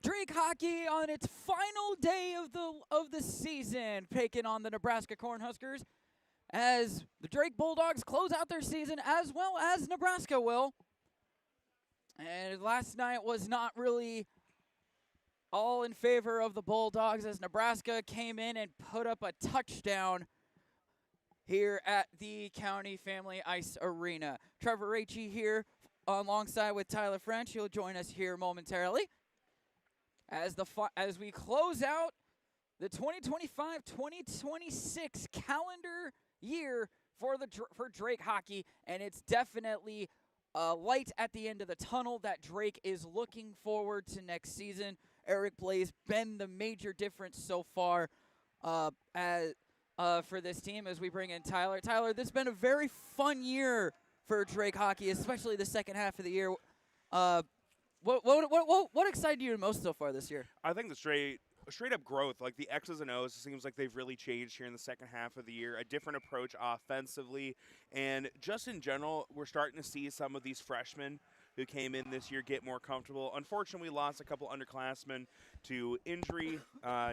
Drake hockey on its final day of the season, taking on the Nebraska Cornhuskers as the Drake Bulldogs close out their season as well as Nebraska will. And last night was not really all in favor of the Bulldogs as Nebraska came in and put up a touchdown here at the County Family Ice Arena. Trevor Raichi here alongside with Tyler French. He'll join us here momentarily as we close out the 2025-2026 calendar year for Drake hockey, and it's definitely a light at the end of the tunnel that Drake is looking forward to next season. Eric Blaze been the major difference so far for this team as we bring in Tyler. Tyler, this has been a very fun year for Drake hockey, especially the second half of the year. What excited you the most so far this year? I think the straight up growth, like the X's and O's, it seems like they've really changed here in the second half of the year. A different approach offensively, and just in general, we're starting to see some of these freshmen who came in this year get more comfortable. Unfortunately, we lost a couple underclassmen to injury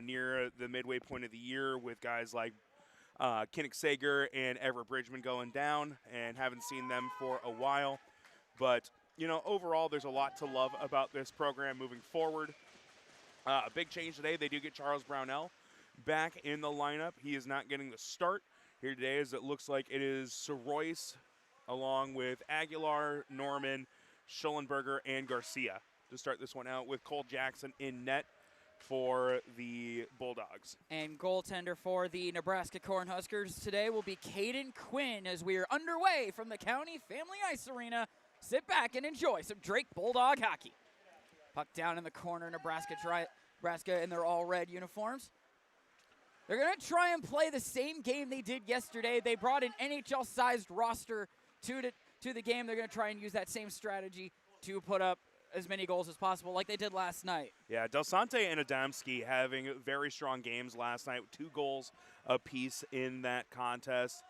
near the midway point of the year with guys like Kinnick Sager and Everett Bridgman going down, and haven't seen them for a while. But, you know, overall, there's a lot to love about this program moving forward. A big change today, they do get Charles Brownell back in the lineup. He is not getting the start here today, as it looks like it is Soroyce along with Aguilar, Norman, Schollenberger, and Garcia to start this one out, with Cole Jackson in net for the Bulldogs. And goaltender for the Nebraska Cornhuskers today will be Caden Quinn as we are underway from the County Family Ice Arena. Sit back and enjoy some Drake Bulldog hockey. Puck down in the corner, Nebraska in their all-red uniforms. They're going to try and play the same game they did yesterday. They brought an NHL-sized roster to the game. They're going to try and use that same strategy to put up as many goals as possible like they did last night. Yeah, Del Sante and Adamski having very strong games last night with 2 goals apiece in that contest.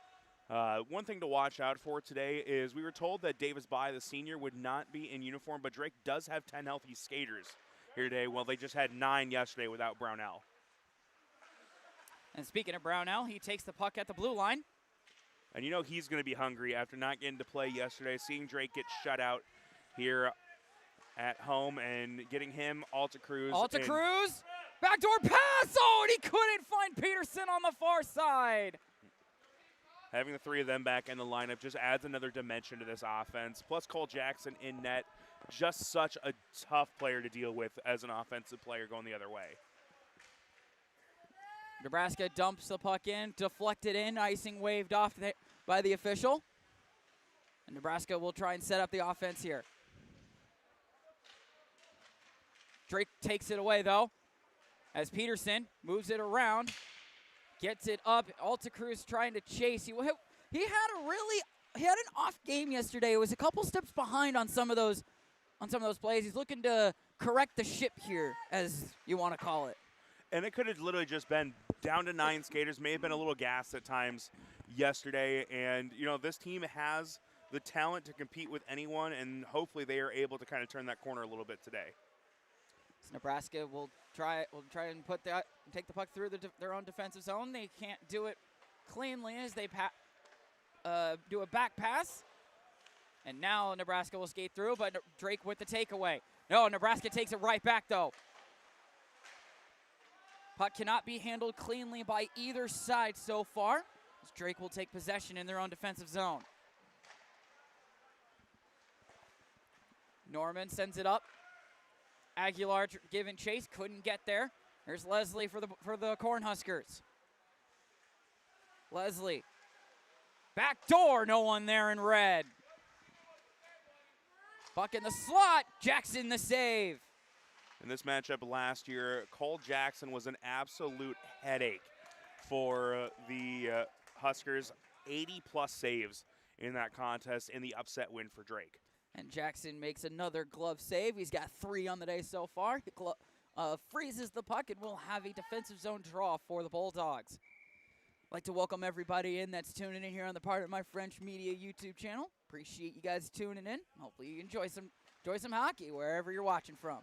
One thing to watch out for today is we were told that Davis Bye, the senior, would not be in uniform, but Drake does have 10 healthy skaters here today. Well, they just had 9 yesterday without Brownell. And speaking of Brownell, he takes the puck at the blue line. And you know he's going to be hungry after not getting to play yesterday, seeing Drake get shut out here at home, and getting him Alta Cruz. Backdoor pass! Oh, and he couldn't find Peterson on the far side. Having the 3 of them back in the lineup just adds another dimension to this offense. Plus Cole Jackson in net, just such a tough player to deal with as an offensive player going the other way. Nebraska dumps the puck in, deflected in, icing waved off by the official. And Nebraska will try and set up the offense here. Drake takes it away, though, as Peterson moves it around, gets it up. Alta Cruz trying to chase. He had an off game yesterday. It was a couple steps behind on some of those plays. He's looking to correct the ship here, as you want to call it. And it could have literally just been down to 9 skaters, may have been a little gassed at times yesterday. And, you know, this team has the talent to compete with anyone, and hopefully they are able to kind of turn that corner a little bit today. So Nebraska will try and take the puck through their own defensive zone. They can't do it cleanly as they do a back pass. And now Nebraska will skate through, but Drake with the takeaway. No, Nebraska takes it right back, though. Puck cannot be handled cleanly by either side so far, as Drake will take possession in their own defensive zone. Norman sends it up. Aguilar giving chase, couldn't get there. There's Leslie for the Cornhuskers. Leslie. Back door, no one there in red. Puck in the slot, Jackson the save. In this matchup last year, Cole Jackson was an absolute headache for the Huskers. 80-plus saves in that contest in the upset win for Drake. And Jackson makes another glove save. He's got 3 on the day so far. He freezes the puck and will have a defensive zone draw for the Bulldogs. I'd like to welcome everybody in that's tuning in here on the Part of My French Media YouTube channel. Appreciate you guys tuning in. Hopefully you enjoy some hockey wherever you're watching from.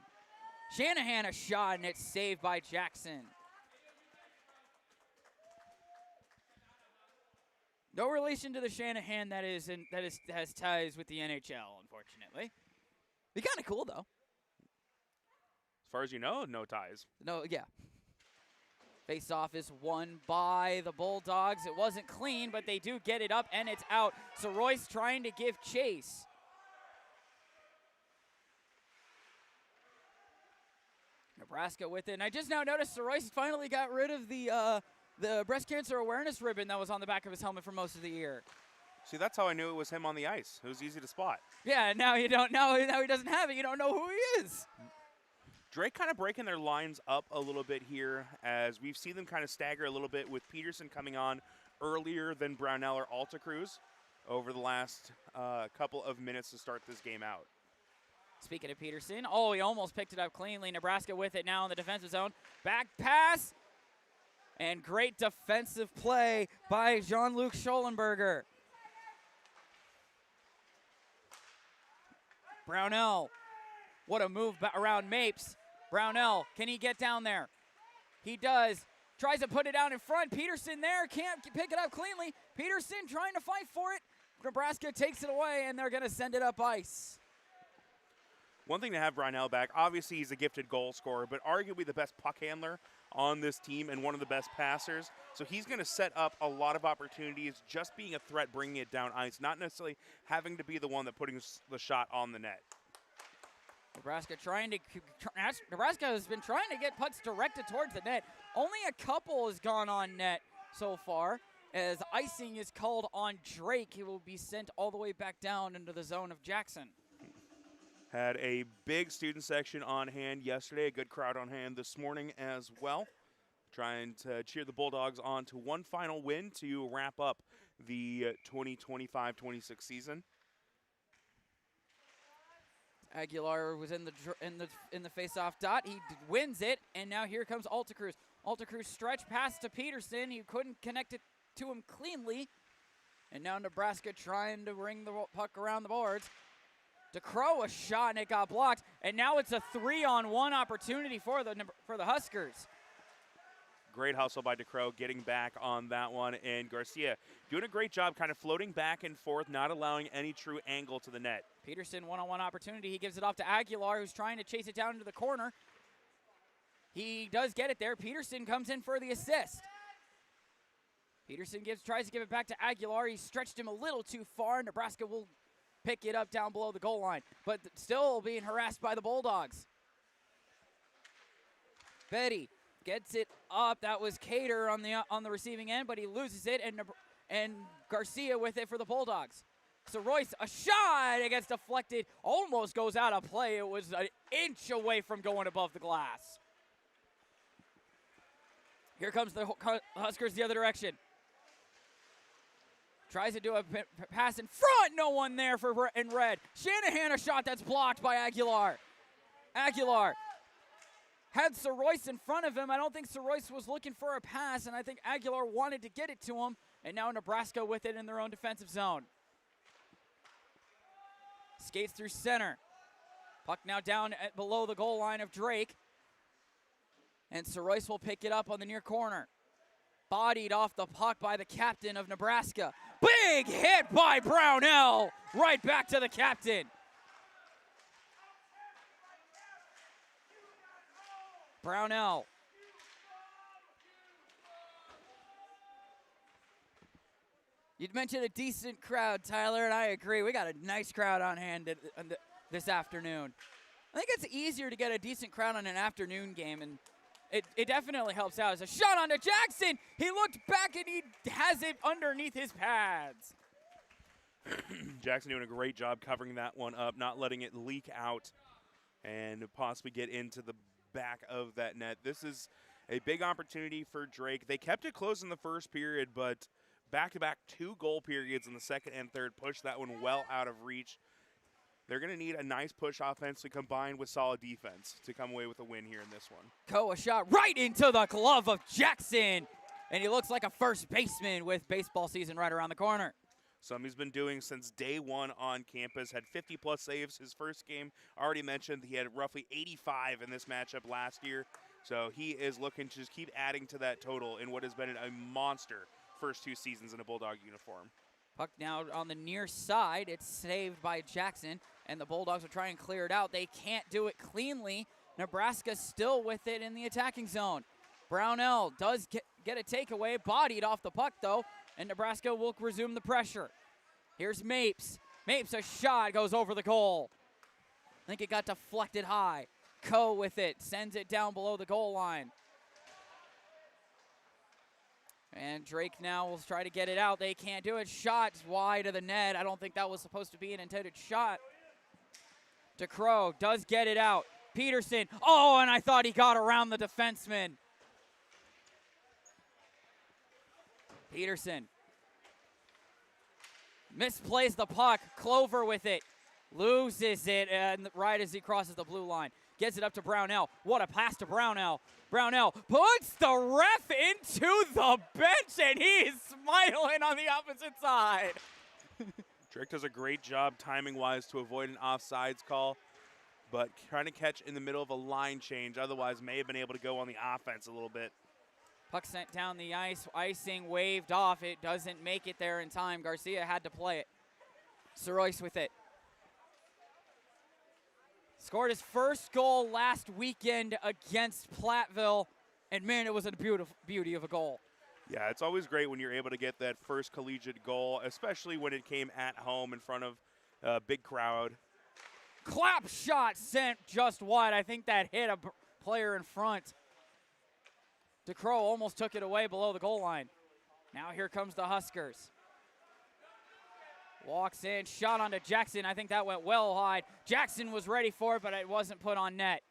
Shanahan a shot, and it's saved by Jackson. No relation to the Shanahan that has ties with the NHL, unfortunately. Be kind of cool, though. As far as you know, no ties. No, yeah. Face-off is won by the Bulldogs. It wasn't clean, but they do get it up, and it's out. So Royce trying to give chase. Nebraska with it. And I just now noticed Royce finally got rid of the breast cancer awareness ribbon that was on the back of his helmet for most of the year. See, that's how I knew it was him on the ice. It was easy to spot. Yeah, now you don't know. Now he doesn't have it. You don't know who he is. Drake kind of breaking their lines up a little bit here as we've seen them kind of stagger a little bit with Peterson coming on earlier than Brownell or Alta Cruz over the last couple of minutes to start this game out. Speaking of Peterson, oh, he almost picked it up cleanly. Nebraska with it now in the defensive zone. Back pass, and great defensive play by Jean-Luc Schollenberger. Brownell, what a move around Mapes. Brownell, can he get down there? He does. Tries to put it out in front. Peterson there, can't pick it up cleanly. Peterson trying to fight for it. Nebraska takes it away, and they're going to send it up ice. One thing to have Brownell back, obviously he's a gifted goal scorer, but arguably the best puck handler on this team and one of the best passers. So he's going to set up a lot of opportunities, just being a threat, bringing it down ice, not necessarily having to be the one that putting the shot on the net. Nebraska has been trying to get pucks directed towards the net. Only a couple has gone on net so far. As icing is called on Drake, he will be sent all the way back down into the zone of Jackson. Had a big student section on hand yesterday, a good crowd on hand this morning as well. Trying to cheer the Bulldogs on to one final win to wrap up the 2025-26 season. Aguilar was in the face-off dot. He wins it, and now here comes Alta Cruz. Alta Cruz stretch pass to Peterson. He couldn't connect it to him cleanly, and now Nebraska trying to ring the puck around the boards. DeCrow a shot, and it got blocked, and now it's a 3-on-1 opportunity for the Huskers. Great hustle by DeCrow, getting back on that one, and Garcia doing a great job kind of floating back and forth, not allowing any true angle to the net. Peterson one-on-one opportunity. He gives it off to Aguilar, who's trying to chase it down into the corner. He does get it there. Peterson comes in for the assist. Peterson tries to give it back to Aguilar. He stretched him a little too far. Nebraska will pick it up down below the goal line, but still being harassed by the Bulldogs. Betty gets it up. That was Cater on the receiving end, but he loses it, and Garcia with it for the Bulldogs. So Royce, a shot, it gets deflected, almost goes out of play. It was an inch away from going above the glass. Here comes the Huskers the other direction. Tries to do a pass in front, no one there in red. Shanahan a shot that's blocked by Aguilar. Aguilar had Royce in front of him. I don't think Royce was looking for a pass, and I think Aguilar wanted to get it to him, and now Nebraska with it in their own defensive zone. Skates through center. Puck now down below the goal line of Drake, and Royce will pick it up on the near corner. Bodied off the puck by the captain of Nebraska. Big hit by Brownell, right back to the captain. Brownell. You'd mentioned a decent crowd, Tyler, and I agree. We got a nice crowd on hand this afternoon. I think it's easier to get a decent crowd on an afternoon game, and it definitely helps out. It's a shot onto Jackson. He looked back, and he has it underneath his pads. Jackson doing a great job covering that one up, not letting it leak out and possibly get into the back of that net. This is a big opportunity for Drake. They kept it close in the first period, but back-to-back 2 goal periods in the second and third pushed that one well out of reach. They're going to need a nice push offense to combine with solid defense to come away with a win here in this one. A shot right into the glove of Jackson, and he looks like a first baseman with baseball season right around the corner. something he's been doing since day one on campus. Had 50-plus saves his first game. Already mentioned he had roughly 85 in this matchup last year. So he is looking to just keep adding to that total in what has been a monster first 2 seasons in a Bulldog uniform. Puck now on the near side. It's saved by Jackson, and the Bulldogs will try and clear it out. They can't do it cleanly. Nebraska still with it in the attacking zone. Brownell does get a takeaway, bodied off the puck though, and Nebraska will resume the pressure. Here's Mapes. Mapes, a shot, goes over the goal. I think it got deflected high. Coe with it, sends it down below the goal line. And Drake now will try to get it out. They can't do it. Shots wide of the net. I don't think that was supposed to be an intended shot. DeCrow does get it out. Peterson, oh, and I thought he got around the defenseman. Peterson misplays the puck. Clover with it. Loses it and right as he crosses the blue line. Gets it up to Brownell. What a pass to Brownell. Brownell puts the ref into the bench, and he is smiling on the opposite side. Drake does a great job timing-wise to avoid an offsides call, but trying to catch in the middle of a line change, otherwise may have been able to go on the offense a little bit. Puck sent down the ice, icing waved off. It doesn't make it there in time. Garcia had to play it. Soroyce with it. Scored his first goal last weekend against Platteville, and man, it was a beauty of a goal. Yeah, it's always great when you're able to get that first collegiate goal, especially when it came at home in front of a big crowd. Clap shot sent just wide. I think that hit a player in front. DeCrow almost took it away below the goal line. Now here comes the Huskers. Walks in, shot onto Jackson. I think that went well wide. Jackson was ready for it, but it wasn't put on net.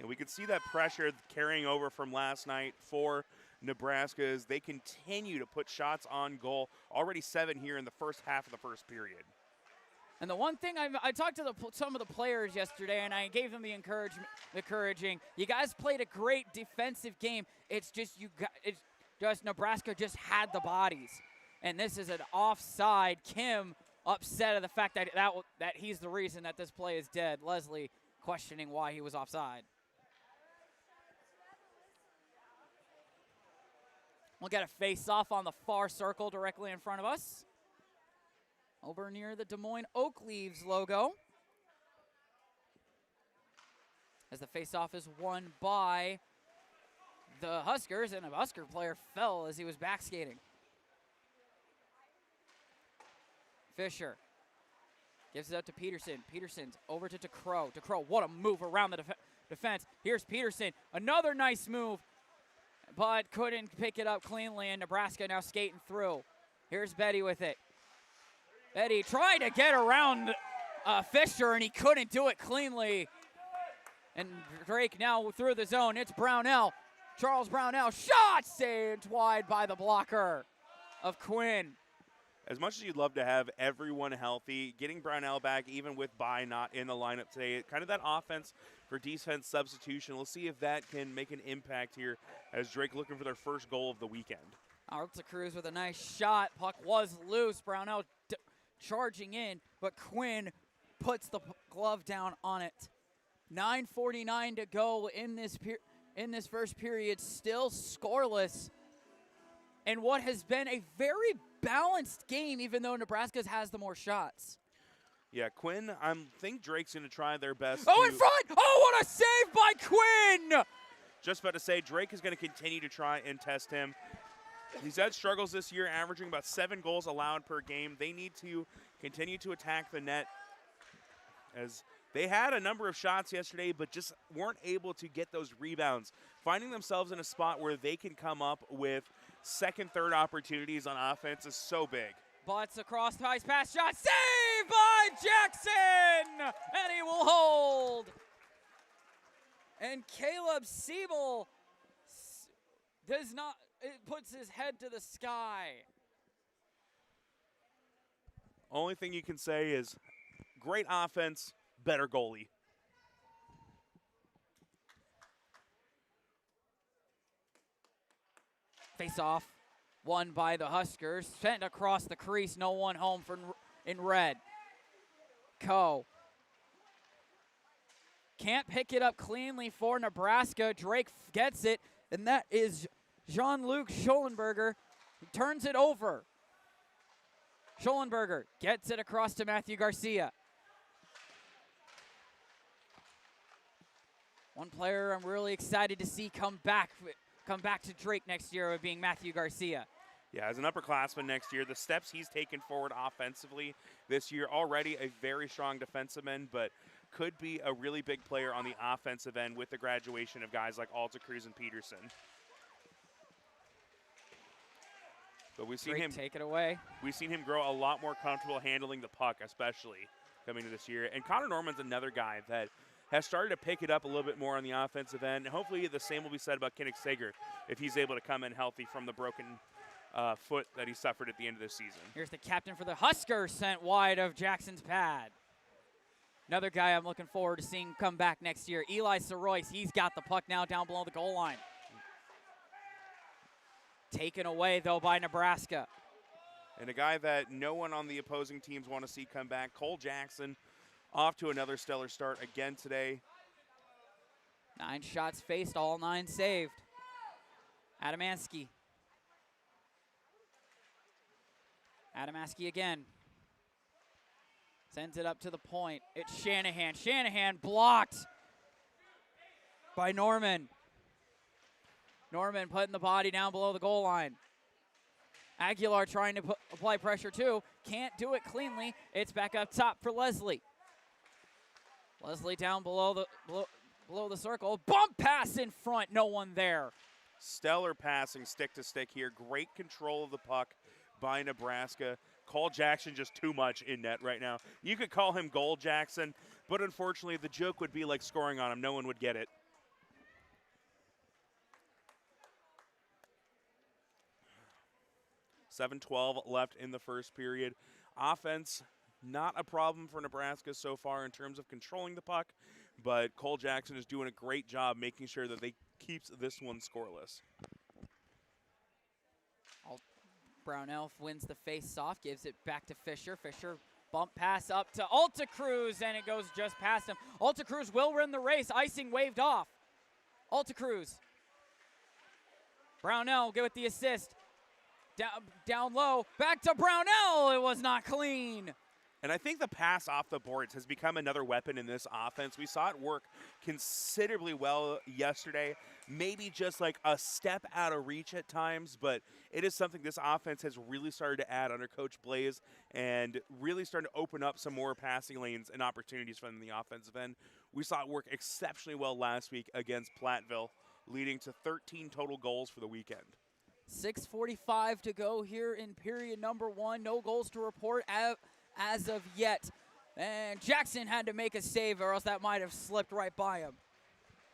And we could see that pressure carrying over from last night for Nebraska as they continue to put shots on goal. Already 7 here in the first half of the first period. And the one thing I talked to some of the players yesterday, and I gave them the encouraging. You guys played a great defensive game. It's just Nebraska just had the bodies. And this is an offside. Kim upset at the fact that he's the reason that this play is dead. Leslie questioning why he was offside. We'll get a face-off on the far circle directly in front of us. Over near the Des Moines Oak Leaves logo. As the face-off is won by the Huskers, and a Husker player fell as he was back skating. Fisher gives it up to Peterson. Peterson's over to DeCrow. DeCrow, what a move around the defense. Here's Peterson, another nice move, but couldn't pick it up cleanly, and Nebraska now skating through. Here's Betty with it. Betty tried to get around Fisher, and he couldn't do it cleanly. And Drake now through the zone. It's Brownell. Charles Brownell, shot saved wide by the blocker of Quinn. As much as you'd love to have everyone healthy, getting Brownell back, even with Bai not in the lineup today, kind of that offense for defense substitution. We'll see if that can make an impact here as Drake looking for their first goal of the weekend. Arta Cruz with a nice shot. Puck was loose. Brownell charging in, but Quinn puts the glove down on it. 9:49 to go in this first period, still scoreless. And what has been a very balanced game, even though Nebraska has the more shots. Yeah, Quinn, I think Drake's going to try their best. Oh, in front! Oh, what a save by Quinn! Just about to say, Drake is going to continue to try and test him. He's had struggles this year, averaging about 7 goals allowed per game. They need to continue to attack the net, as they had a number of shots yesterday, but just weren't able to get those rebounds. Finding themselves in a spot where they can come up with second, third opportunities on offense is so big. Butts across, ice pass shot, saved by Jackson! And he will hold. And Caleb Siebel puts his head to the sky. Only thing you can say is great offense, better goalie. Face off. Won by the Huskers. Sent across the crease. No one home in red. Can't pick it up cleanly for Nebraska. Drake gets it, and that is Jean-Luc Schollenberger. He turns it over. Schollenberger gets it across to Matthew Garcia. One player I'm really excited to see come back to Drake next year of being Matthew Garcia. Yeah, as an upperclassman next year, the steps he's taken forward offensively this year, already a very strong defensive end, but could be a really big player on the offensive end with the graduation of guys like Alta Cruz and Peterson. But we've seen Drake him take it away. We've seen him grow a lot more comfortable handling the puck, especially coming to this year. And Connor Norman's another guy that has started to pick it up a little bit more on the offensive end. And hopefully the same will be said about Kinnick Sager if he's able to come in healthy from the broken foot that he suffered at the end of the season. Here's the captain for the Huskers, sent wide of Jackson's pad. Another guy I'm looking forward to seeing come back next year, Eli Soroyce. He's got the puck now down below the goal line. Taken away, though, by Nebraska. And a guy that no one on the opposing teams want to see come back, Cole Jackson, off to another stellar start again today. 9 shots faced, all 9 saved. Adamansky again. Sends it up to the point. It's Shanahan. Shanahan blocked by Norman. Norman putting the body down below the goal line. Aguilar trying to apply pressure too. Can't do it cleanly. It's back up top for Leslie. Leslie down below the circle. Bump pass in front. No one there. Stellar passing stick to stick here. Great control of the puck by Nebraska. Cole Jackson just too much in net right now. You could call him Goal Jackson, but unfortunately the joke would be like scoring on him. No one would get it. .7:12 left in the first period. Offense, not a problem for Nebraska so far in terms of controlling the puck, but Cole Jackson is doing a great job making sure that they keeps this one scoreless. Brownell wins the face-off, gives it back to Fisher. Fisher bump pass up to Alta Cruz, and it goes just past him. Alta Cruz will win the race. Icing waved off. Alta Cruz. Brownell get with the assist. Down low, back to Brownell. It was not clean. And I think the pass off the boards has become another weapon in this offense. We saw it work considerably well yesterday. Maybe just like a step out of reach at times, but it is something this offense has really started to add under Coach Blaze and really starting to open up some more passing lanes and opportunities from the offensive end. We saw it work exceptionally well last week against Platteville, leading to 13 total goals for the weekend. 6:45 to go here in period number 1. No goals to report as of yet. And Jackson had to make a save or else that might have slipped right by him.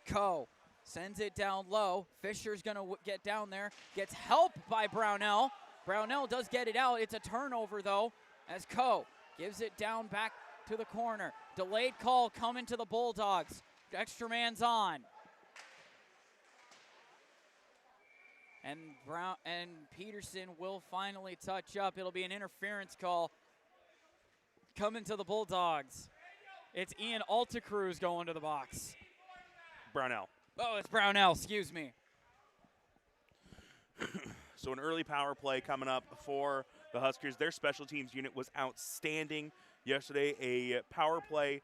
Coe sends it down low. Fisher's going to get down there. Gets help by Brownell. Brownell does get it out. It's a turnover, though, as Coe gives it down back to the corner. Delayed call coming to the Bulldogs. Extra man's on. And Peterson will finally touch up. It'll be an interference call coming to the Bulldogs. It's Ian Altacruz going to the box. Brownell. Oh, it's Brownell, excuse me. So an early power play coming up for the Huskers. Their special teams unit was outstanding yesterday. A power play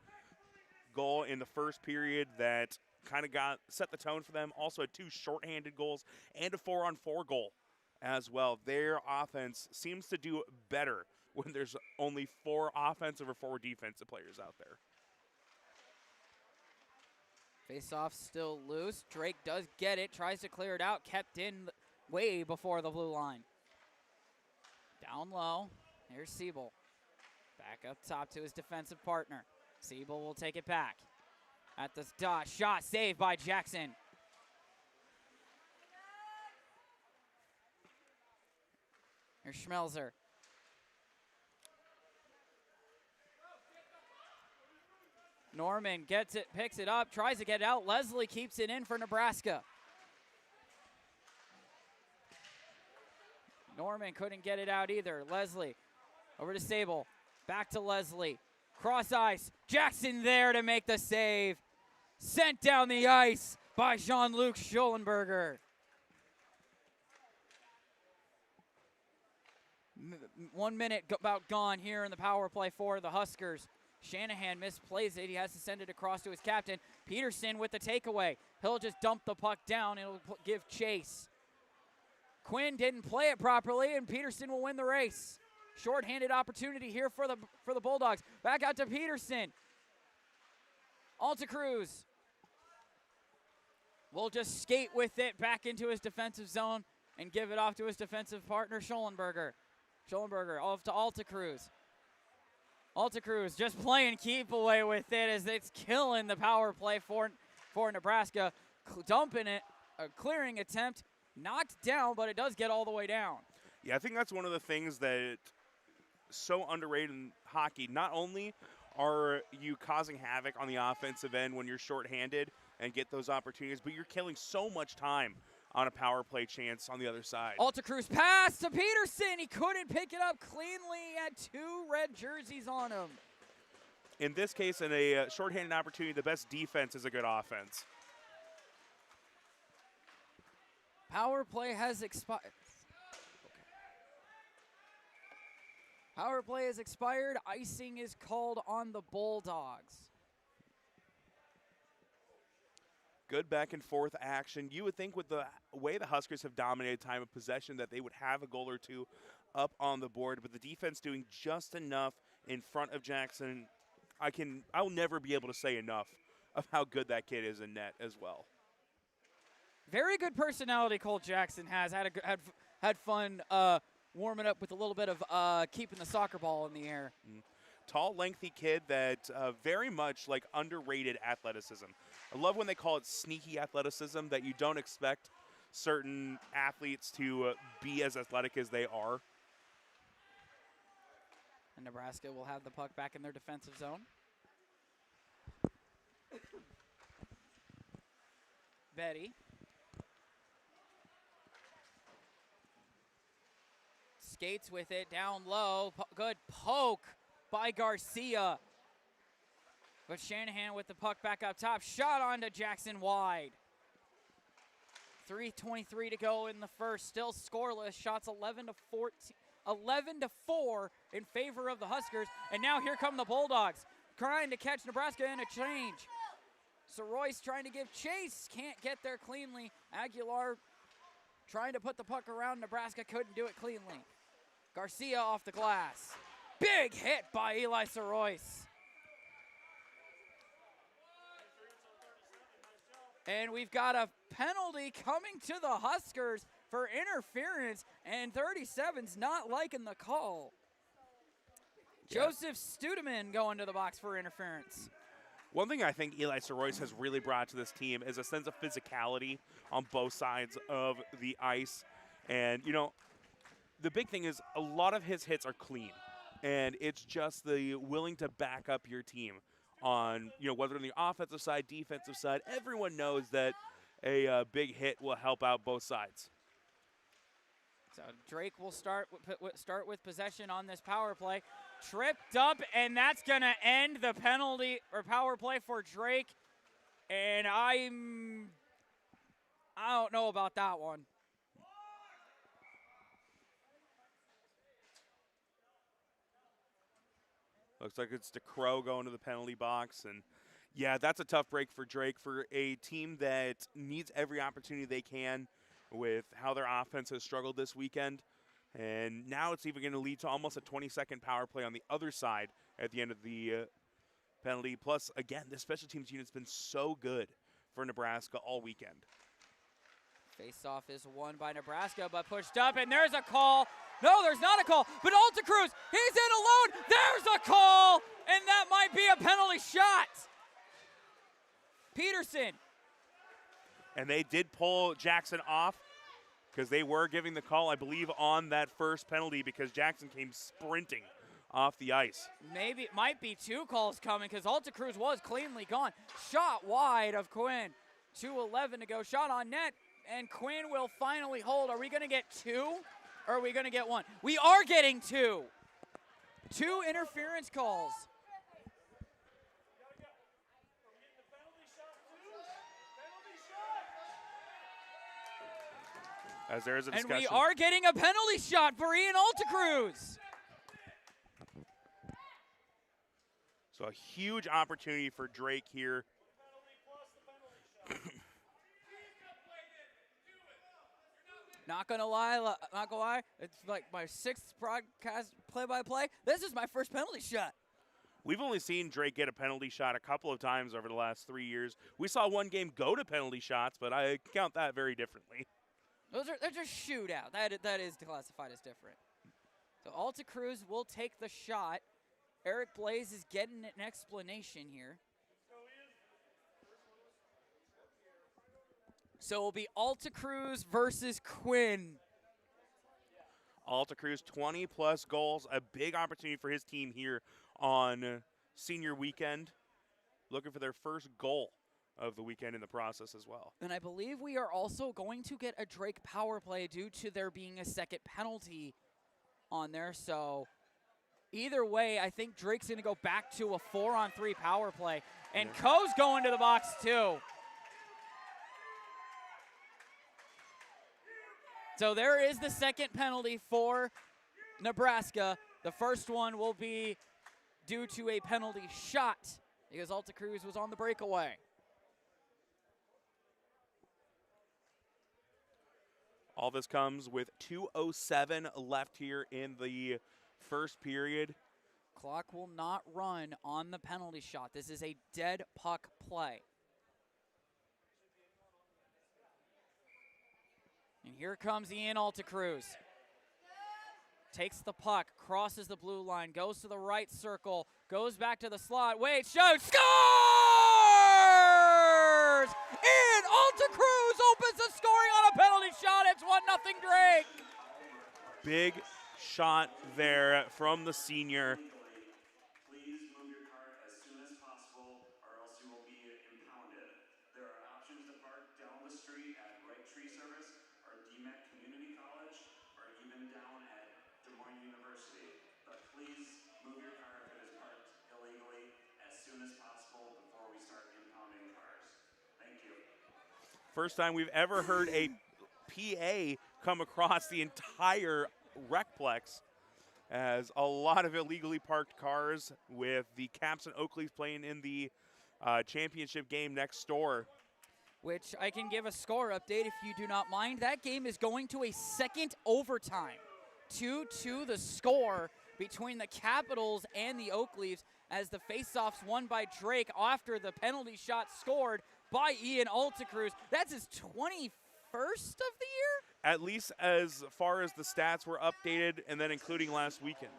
goal in the first period that kind of set the tone for them. Also had 2 shorthanded goals and a 4-on-4 goal as well. Their offense seems to do better when there's only 4 offensive or 4 defensive players out there. Face-off still loose. Drake does get it, tries to clear it out, kept in way before the blue line. Down low, here's Siebel. Back up top to his defensive partner. Siebel will take it back. At the dot, shot saved by Jackson. Here's Schmelzer. Norman gets it, picks it up, tries to get it out. Leslie keeps it in for Nebraska. Norman couldn't get it out either. Leslie over to Sable. Back to Leslie. Cross ice. Jackson there to make the save. Sent down the ice by Jean-Luc Schollenberger. 1 minute about gone here in the power play for the Huskers. Shanahan misplays it. He has to send it across to his captain. Peterson with the takeaway. He'll just dump the puck down and it'll give chase. Quinn didn't play it properly, and Peterson will win the race. Short-handed opportunity here for the Bulldogs. Back out to Peterson. Alta Cruz will just skate with it back into his defensive zone and give it off to his defensive partner, Schollenberger. Schollenberger off to Alta Cruz. Alta Cruz just playing keep away with it as it's killing the power play for Nebraska. Dumping it, a clearing attempt, knocked down, but it does get all the way down. Yeah, I think that's one of the things that so underrated in hockey. Not only are you causing havoc on the offensive end when you're shorthanded and get those opportunities, but you're killing so much time on a power play chance on the other side. Alta Cruz pass to Peterson. He couldn't pick it up cleanly. Had 2 red jerseys on him. In this case, in a shorthanded opportunity, the best defense is a good offense. Power play has expired. Power play has expired. Icing is called on the Bulldogs. Good back and forth action. You would think with the way the Huskers have dominated time of possession that they would have a goal or two up on the board, but the defense doing just enough in front of Jackson. I'll never be able to say enough of how good that kid is in net as well. Very good personality Cole Jackson has. Had fun warming up with a little bit of keeping the soccer ball in the air. Tall, lengthy kid that very much like underrated athleticism. I love when they call it sneaky athleticism, that you don't expect certain athletes to be as athletic as they are. And Nebraska will have the puck back in their defensive zone. Betty. Skates with it down low. Good poke by Garcia. But Shanahan with the puck back up top. Shot onto Jackson wide. 3:23 to go in the first. Still scoreless. Shots 11-4 in favor of the Huskers. And now here come the Bulldogs, trying to catch Nebraska in a change. Soroyce trying to give chase. Can't get there cleanly. Aguilar trying to put the puck around Nebraska. Couldn't do it cleanly. Garcia off the glass. Big hit by Eli Soroyce. And we've got a penalty coming to the Huskers for interference, and 37's not liking the call. Yeah. Joseph Studeman going to the box for interference. One thing I think Eli Soroyce has really brought to this team is a sense of physicality on both sides of the ice. And, you know, the big thing is a lot of his hits are clean, and it's just the willing to back up your team on, you know, whether on the offensive side, defensive side. Everyone knows that a big hit will help out both sides. So Drake will start with possession on this power play. Tripped up, and that's going to end the penalty or power play for Drake. And I don't know about that one. Looks like it's DeCrow going to the penalty box. And, yeah, that's a tough break for Drake, for a team that needs every opportunity they can with how their offense has struggled this weekend. And now it's even going to lead to almost a 20-second power play on the other side at the end of the penalty. Plus, again, this special teams unit's been so good for Nebraska all weekend. Face-off is won by Nebraska, but pushed up, and there's a call. No, there's not a call, but Alta Cruz, he's in alone. There's a call, and that might be a penalty shot. Peterson. And they did pull Jackson off because they were giving the call, I believe, on that first penalty because Jackson came sprinting off the ice. Maybe it might be 2 calls coming because Alta Cruz was cleanly gone. Shot wide of Quinn. 2:11 to go. Shot on net, and Quinn will finally hold. Are we going to get 2? Or are we going to get one? We are getting two. Two interference calls. As there is a discussion. And we are getting a penalty shot for Ian Altacruz. So a huge opportunity for Drake here. Not gonna lie, it's like my 6th broadcast play-by-play. This is my first penalty shot. We've only seen Drake get a penalty shot a couple of times over the last 3 years. We saw one game go to penalty shots, but I count that very differently. They're just shootout. That is classified as different. So Altacruz will take the shot. Eric Blaze is getting an explanation here. So it'll be Altacruz versus Quinn. Altacruz, 20-plus goals, a big opportunity for his team here on senior weekend. Looking for their first goal of the weekend in the process as well. And I believe we are also going to get a Drake power play due to there being a second penalty on there. So either way, I think Drake's going to go back to a 4-on-3 power play. And Coe's going to the box too. So there is the second penalty for Nebraska. The first one will be due to a penalty shot because Altacruz was on the breakaway. All this comes with 2:07 left here in the first period. Clock will not run on the penalty shot. This is a dead puck play. And here comes Ian Altacruz. Takes the puck, crosses the blue line, goes to the right circle, goes back to the slot, waits, shoots, scores! Ian Altacruz opens the scoring on a penalty shot. It's 1-0 Drake. Big shot there from the senior. Please move your cart as soon as possible or else you will be impounded. There are options to park down the street at Right Tree Service or DMAC Community College or even down at Des Moines University. But please move your car if it is parked illegally as soon as possible before we start impounding cars. Thank you. First time we've ever heard a PA come across the entire Recplex, as a lot of illegally parked cars with the Caps and Oakleys playing in the championship game next door. Which I can give a score update if you do not mind. That game is going to a second overtime. 2-2 the score between the Capitals and the Oakleys as the faceoffs won by Drake after the penalty shot scored by Ian Altacruz. That's his 21st of the year? At least as far as the stats were updated, and then including last weekend.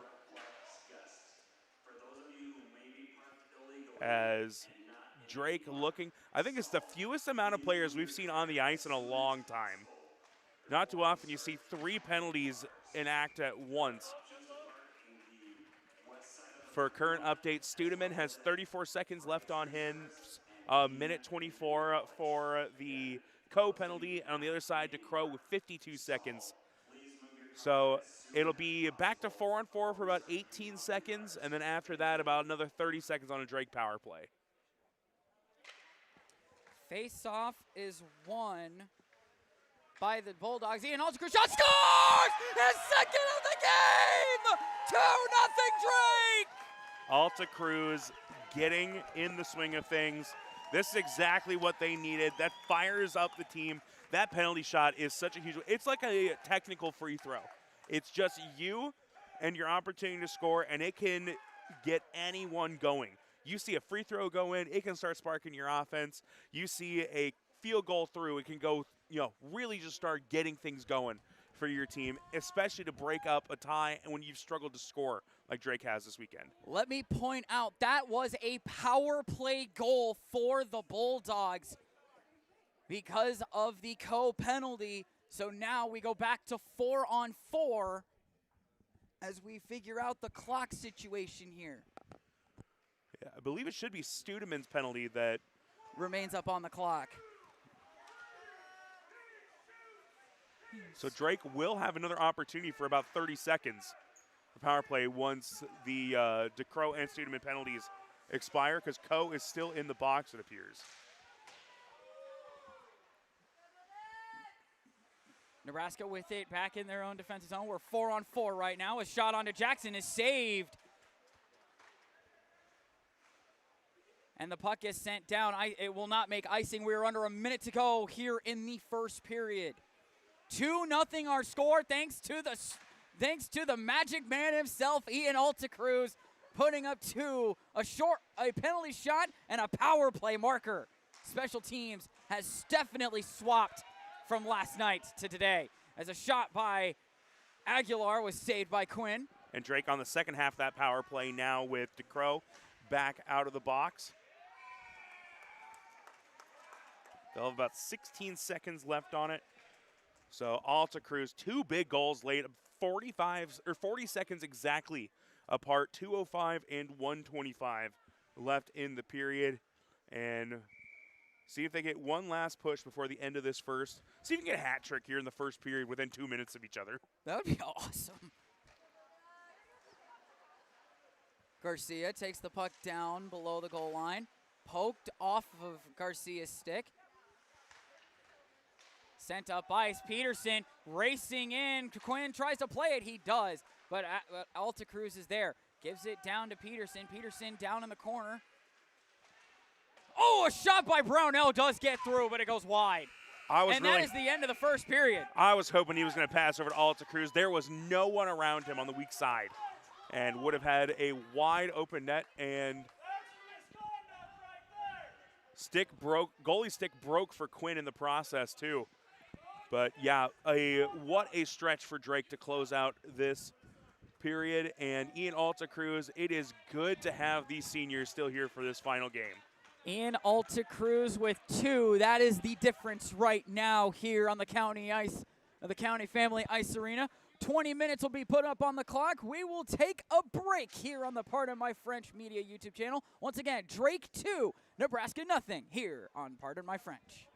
As Drake looking, I think it's the fewest amount of players we've seen on the ice in a long time. Not too often you see 3 penalties enact at once. For current update, Studeman has 34 seconds left on him, minute 24 for the Coe penalty, and on the other side, DeCrow with 52 seconds. So it'll be back to 4-on-4 for about 18 seconds, and then after that, about another 30 seconds on a Drake power play. Face-off is won by the Bulldogs. Ian Altacruz shot scores! His second of the game! 2-0 Drake! Altacruz getting in the swing of things. This is exactly what they needed. That fires up the team. That penalty shot is such a huge – it's like a technical free throw. It's just you and your opportunity to score, and it can get anyone going. You see a free throw go in, it can start sparking your offense. You see a field goal through, it can go, really just start getting things going for your team, especially to break up a tie and when you've struggled to score like Drake has this weekend. Let me point out, that was a power play goal for the Bulldogs because of the Coe penalty. So now we go back to 4-on-4 as we figure out the clock situation here. Yeah, I believe it should be Studeman's penalty that remains up on the clock. So Drake will have another opportunity for about 30 seconds for power play once the DeCrow and Studeman penalties expire, because Coe is still in the box, it appears. Nebraska with it back in their own defensive zone. We're 4-on-4 right now. A shot onto Jackson is saved. And the puck is sent down. It will not make icing. We're under a minute to go here in the first period. 2-0 our score, thanks to the magic man himself, Ian Altacruz, putting up two, a penalty shot and a power play marker. Special teams has definitely swapped from last night to today, as a shot by Aguilar was saved by Quinn. And Drake on the second half of that power play now with DeCrow back out of the box. They'll have about 16 seconds left on it. So Alta Cruz, two big goals late, 40 seconds exactly apart, 2:05 and 1:25 left in the period. And see if they get one last push before the end of this first. See if you can get a hat trick here in the first period within 2 minutes of each other. That would be awesome. Garcia takes the puck down below the goal line. Poked off of Garcia's stick. Sent up ice. Peterson racing in. Quinn tries to play it. He does. But Alta Cruz is there. Gives it down to Peterson. Peterson down in the corner. Oh, a shot by Brownell does get through, but it goes wide. That is the end of the first period. I was hoping he was going to pass over to Alta Cruz. There was no one around him on the weak side, and would have had a wide open net, and goalie stick broke for Quinn in the process too. But yeah, what a stretch for Drake to close out this period. And Ian Alta Cruz, it is good to have these seniors still here for this final game. Ian Alta Cruz with two. That is the difference right now here on the County Family Ice Arena. 20 minutes will be put up on the clock. We will take a break here on the Pardon My French Media YouTube channel. Once again, Drake 2, Nebraska nothing here on Pardon My French.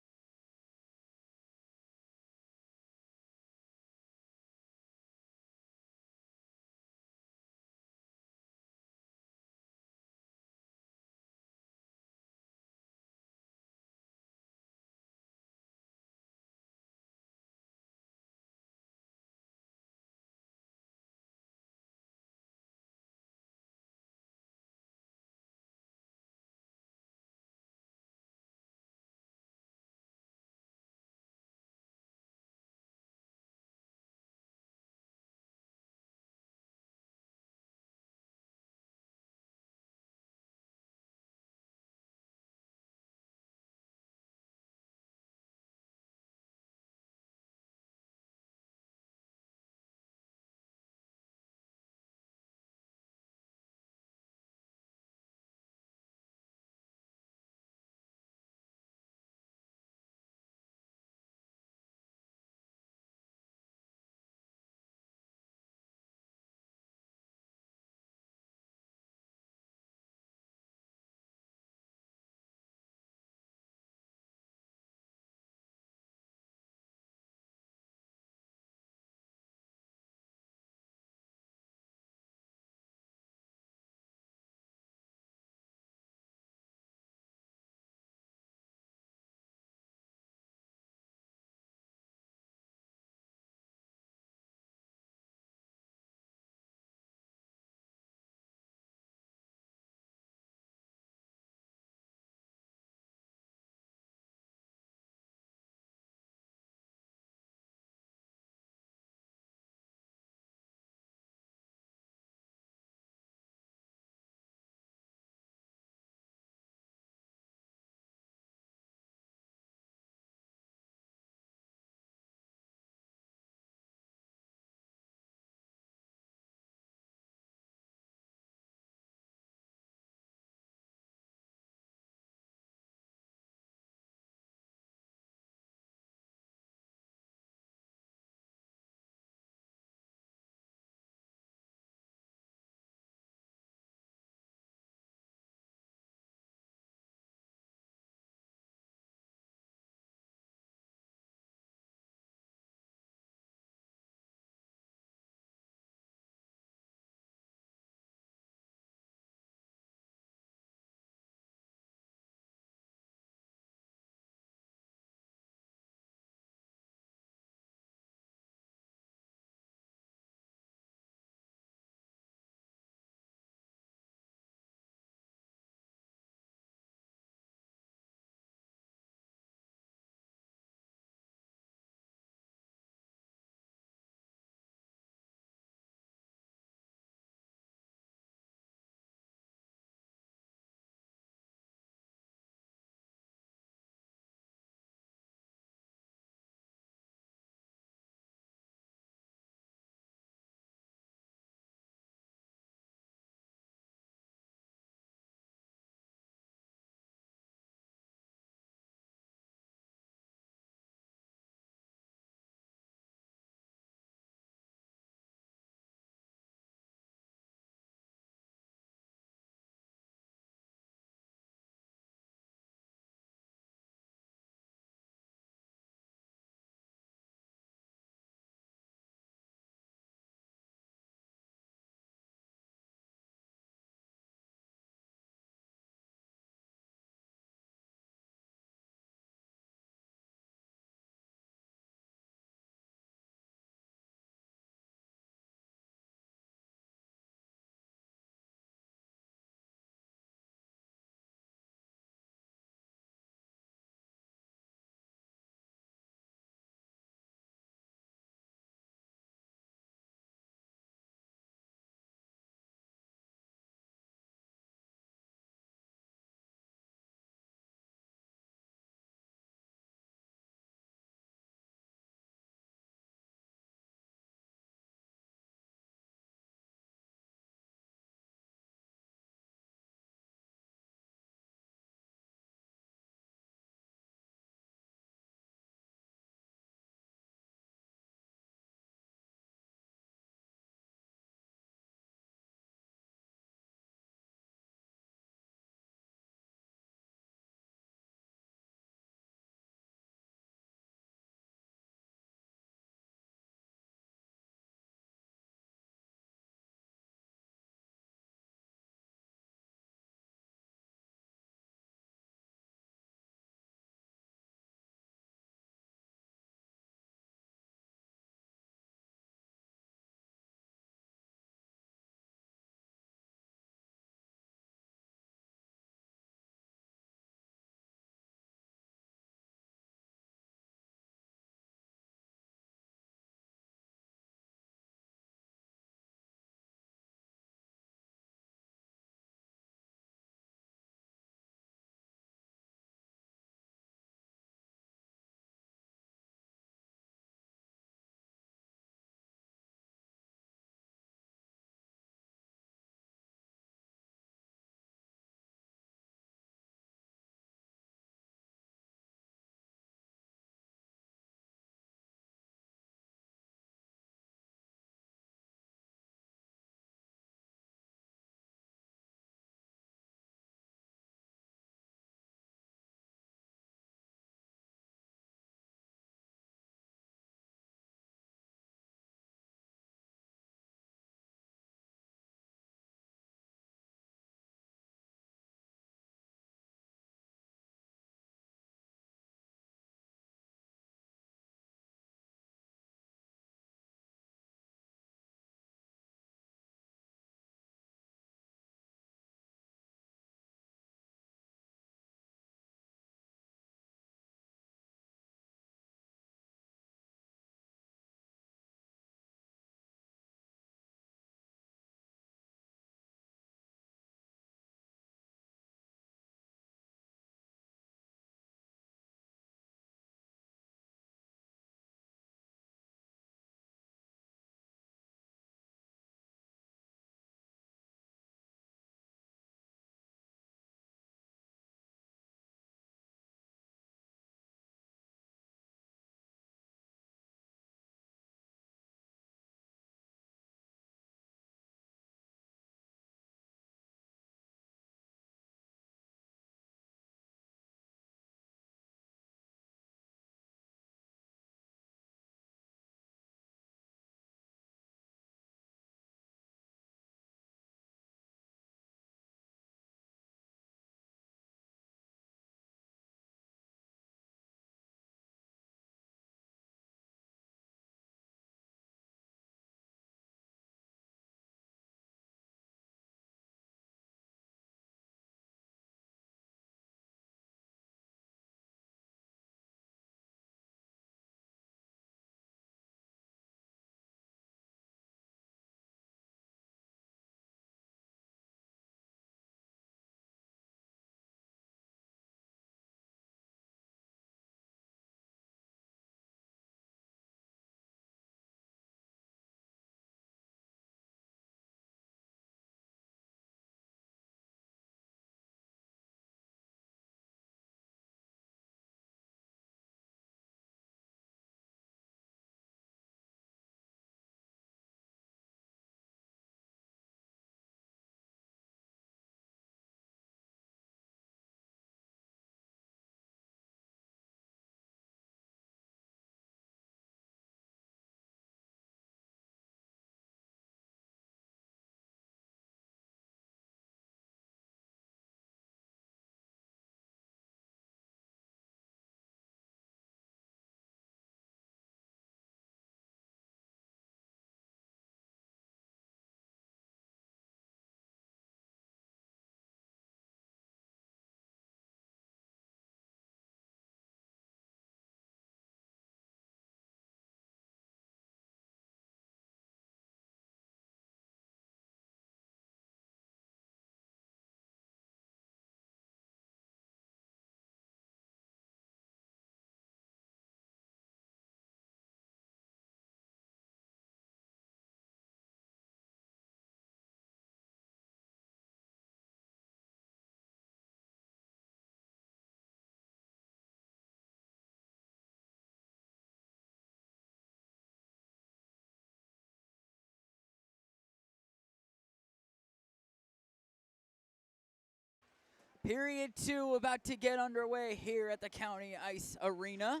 Period 2 about to get underway here at the County Ice Arena.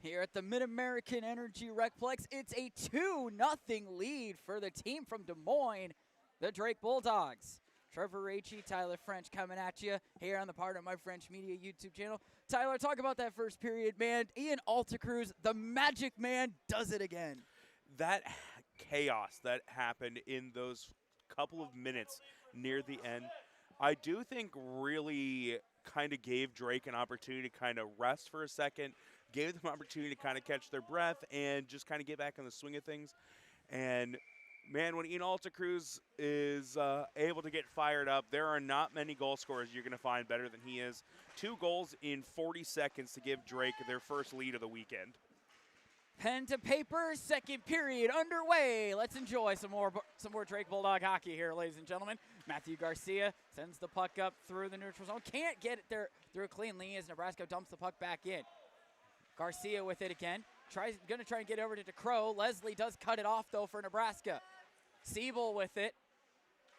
Here at the Mid-American Energy Recplex, it's a 2-0 lead for the team from Des Moines, the Drake Bulldogs. Trevor Raichi, Tyler French coming at you here on the Part of My French Media YouTube channel. Tyler, talk about that first period, man. Ian Altacruz, the Magic Man, does it again. That chaos that happened in those couple of minutes near the end, I do think really kind of gave Drake an opportunity to kind of rest for a second, gave them an opportunity to kind of catch their breath and just kind of get back in the swing of things. And, man, when Ian Altacruz is able to get fired up, there are not many goal scorers you're going to find better than he is. 2 goals in 40 seconds to give Drake their first lead of the weekend. Pen to paper, second period underway. Let's enjoy some more Drake Bulldog hockey here, ladies and gentlemen. Matthew Garcia sends the puck up through the neutral zone. Can't get it there through cleanly as Nebraska dumps the puck back in. Garcia with it again. Gonna try and get over to DeCrow. Leslie does cut it off, though, for Nebraska. Siebel with it.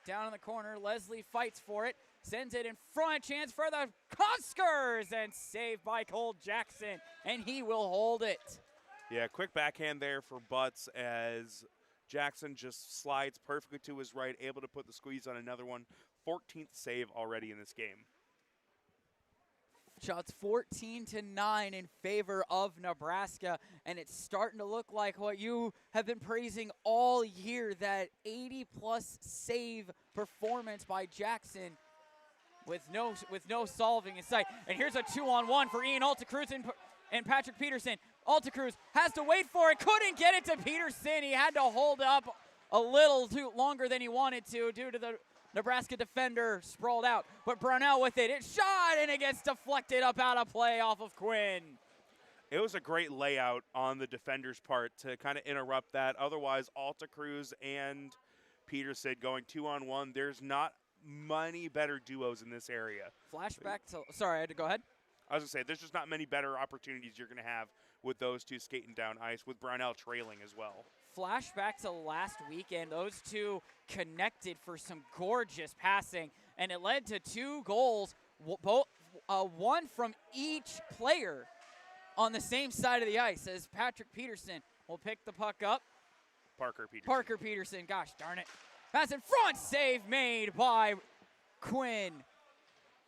Down in the corner. Leslie fights for it. Sends it in front. Chance for the Huskers. And saved by Cole Jackson. And he will hold it. Yeah, quick backhand there for Butts as Jackson just slides perfectly to his right, able to put the squeeze on another one. 14th save already in this game. Shots 14-9 in favor of Nebraska, and it's starting to look like what you have been praising all year, that 80-plus save performance by Jackson with no solving in sight. And here's a 2-on-1 for Ian Altacruz and Patrick Peterson. Altacruz has to wait for it, couldn't get it to Peterson. He had to hold up a little too longer than he wanted to due to the Nebraska defender sprawled out. But Brownell with it. It's shot, and it gets deflected up out of play off of Quinn. It was a great layout on the defender's part to kind of interrupt that. Otherwise, Altacruz and Peterson going 2-on-1. There's not many better duos in this area. Flashback to, sorry, I had to go ahead. I was going to say, there's just not many better opportunities you're going to have with those two skating down ice, with Brownell trailing as well. Flashback to last weekend. Those two connected for some gorgeous passing, and it led to 2 goals, one from each player on the same side of the ice, as Patrick Peterson will pick the puck up. Parker Peterson, gosh darn it. Pass in front, save made by Quinn.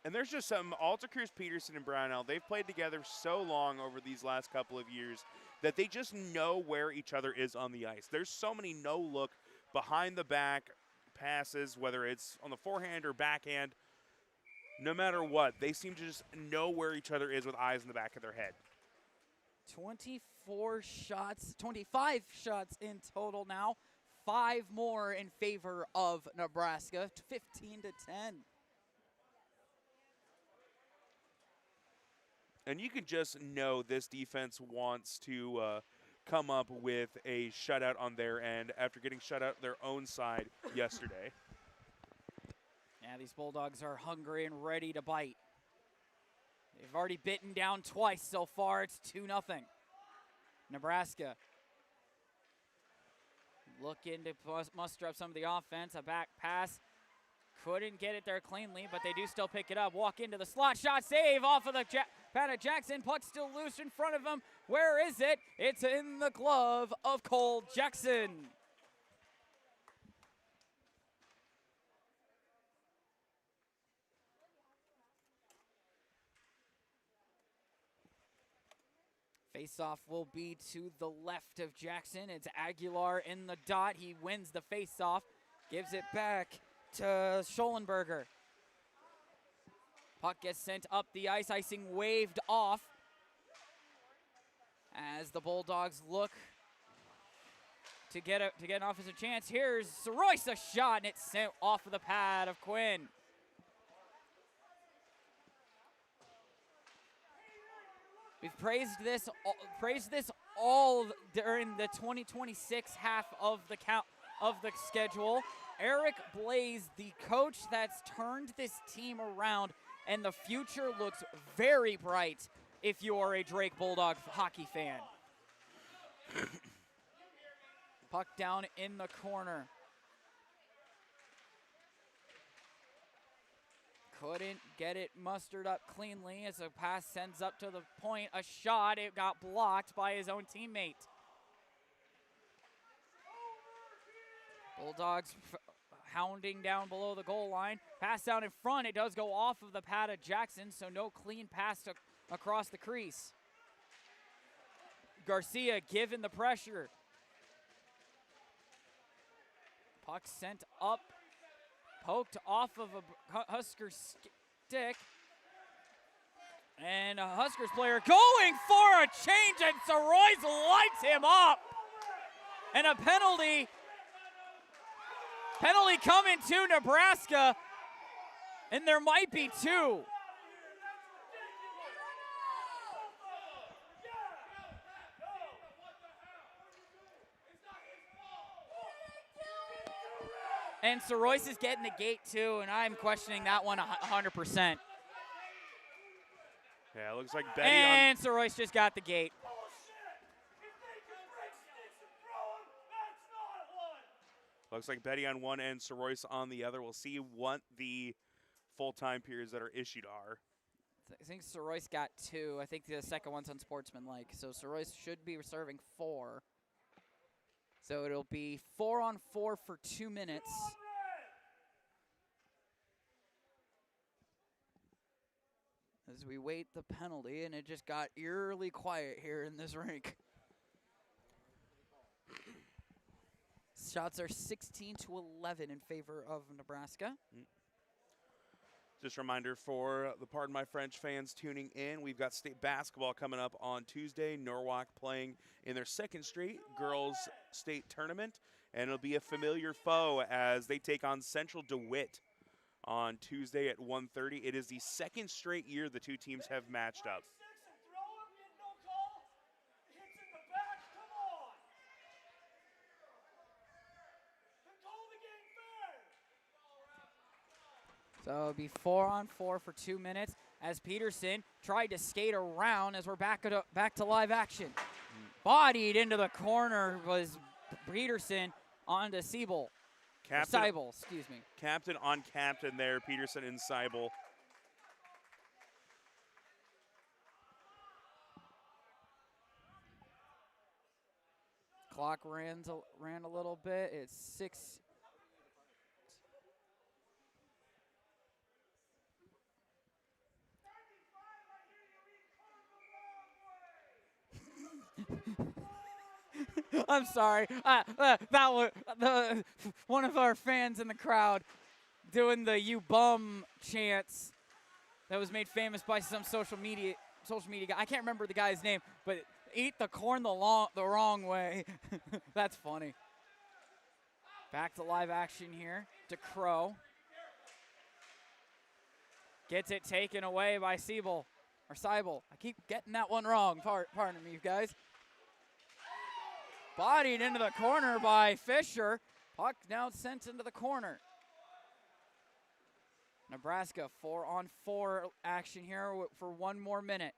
And there's just some Altacruz, Peterson, and Brownell. They've played together so long over these last couple of years that they just know where each other is on the ice. There's so many no-look, behind-the-back passes, whether it's on the forehand or backhand. No matter what, they seem to just know where each other is with eyes in the back of their head. 25 shots in total now. 5 more in favor of Nebraska, 15-10. And you can just know this defense wants to come up with a shutout on their end after getting shut out their own side yesterday. Yeah, these Bulldogs are hungry and ready to bite. They've already bitten down twice so far. It's 2-0. Nebraska looking to muster up some of the offense. A back pass. Couldn't get it there cleanly, but they do still pick it up. Walk into the slot, shot, save off of the Pat Jackson. Puck still loose in front of him. Where is it? It's in the glove of Cole Jackson. Faceoff will be to the left of Jackson. It's Aguilar in the dot. He wins the faceoff, gives it back to Schollenberger. Puck gets sent up the ice, icing waved off as the Bulldogs look to get an offensive chance. Here's Royce, a shot, and it's sent off of the pad of Quinn. We've praised this all during the 2026 half of the schedule. Eric Blaze, the coach that's turned this team around, and the future looks very bright if you are a Drake Bulldog hockey fan. Puck down in the corner. couldn't get it mustered up cleanly as a pass sends up to the point. A shot, it got blocked by his own teammate. Bulldogs hounding down below the goal line. Pass down in front, it does go off of the pad of Jackson, so no clean pass across the crease. Garcia given the pressure. Puck sent up, poked off of a Husker stick. And a Huskers player going for a change, and Soroyce lights him up. And a penalty coming to Nebraska, and there might be two. And Soroyce is getting the gate too, and I'm questioning that one 100%. Yeah, it looks like Betty and Soroyce just got the gate. Looks like Betty on one end, Soroyce on the other. We'll see what the full-time periods that are issued are. I think Soroyce got 2. I think the second one's unsportsmanlike. So Soroyce should be serving 4. So it'll be 4-on-4 for 2 minutes. As we wait the penalty, and it just got eerily quiet here in this rink. Shots are 16-11 in favor of Nebraska. Just a reminder for the Pardon My French fans tuning in, we've got state basketball coming up on Tuesday. Norwalk playing in their second straight girls state tournament, and it'll be a familiar foe as they take on Central DeWitt on Tuesday at 1:30. It is the second straight year the two teams have matched up. So it'll be 4-on-4 for 2 minutes as Peterson tried to skate around as we're back to live action. Bodied into the corner was Peterson onto Seibel. Seibel, excuse me. Captain on captain there, Peterson and Seibel. Clock ran a little bit. It's 6. I'm sorry. That was one of our fans in the crowd doing the "you bum" chants that was made famous by some social media guy. I can't remember the guy's name, but eat the corn the wrong way. That's funny. Back to live action here to Crow. Gets it taken away by Seibel. I keep getting that one wrong. Pardon me, you guys. Bodied into the corner by Fisher. Puck now sent into the corner. Nebraska 4-on-4 action here for 1 more minute.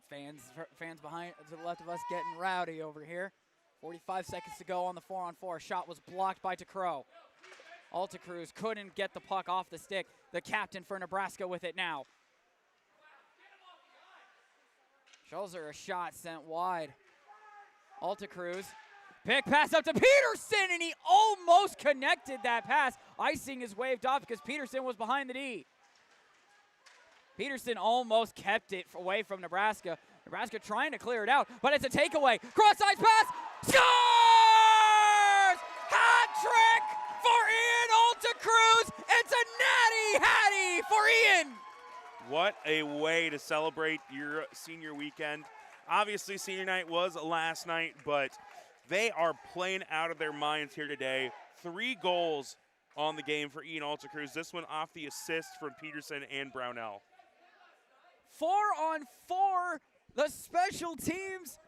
Fans behind to the left of us getting rowdy over here. 45 seconds to go on the 4-on-4. Shot was blocked by DeCrow. Altacruz couldn't get the puck off the stick. The captain for Nebraska with it now. Schulzer, a shot sent wide. Altacruz, pick pass up to Peterson, and he almost connected that pass. Icing is waved off because Peterson was behind the D. Peterson almost kept it away from Nebraska. Nebraska trying to clear it out, but it's a takeaway. Cross-ice pass, scores! Hat trick for Ian Altacruz. It's a natty hattie for Ian. What a way to celebrate your senior weekend. Obviously, senior night was last night, but they are playing out of their minds here today. 3 goals on the game for Ian Altacruz. This one off the assist from Peterson and Brownell. 4-on-4, the special teams.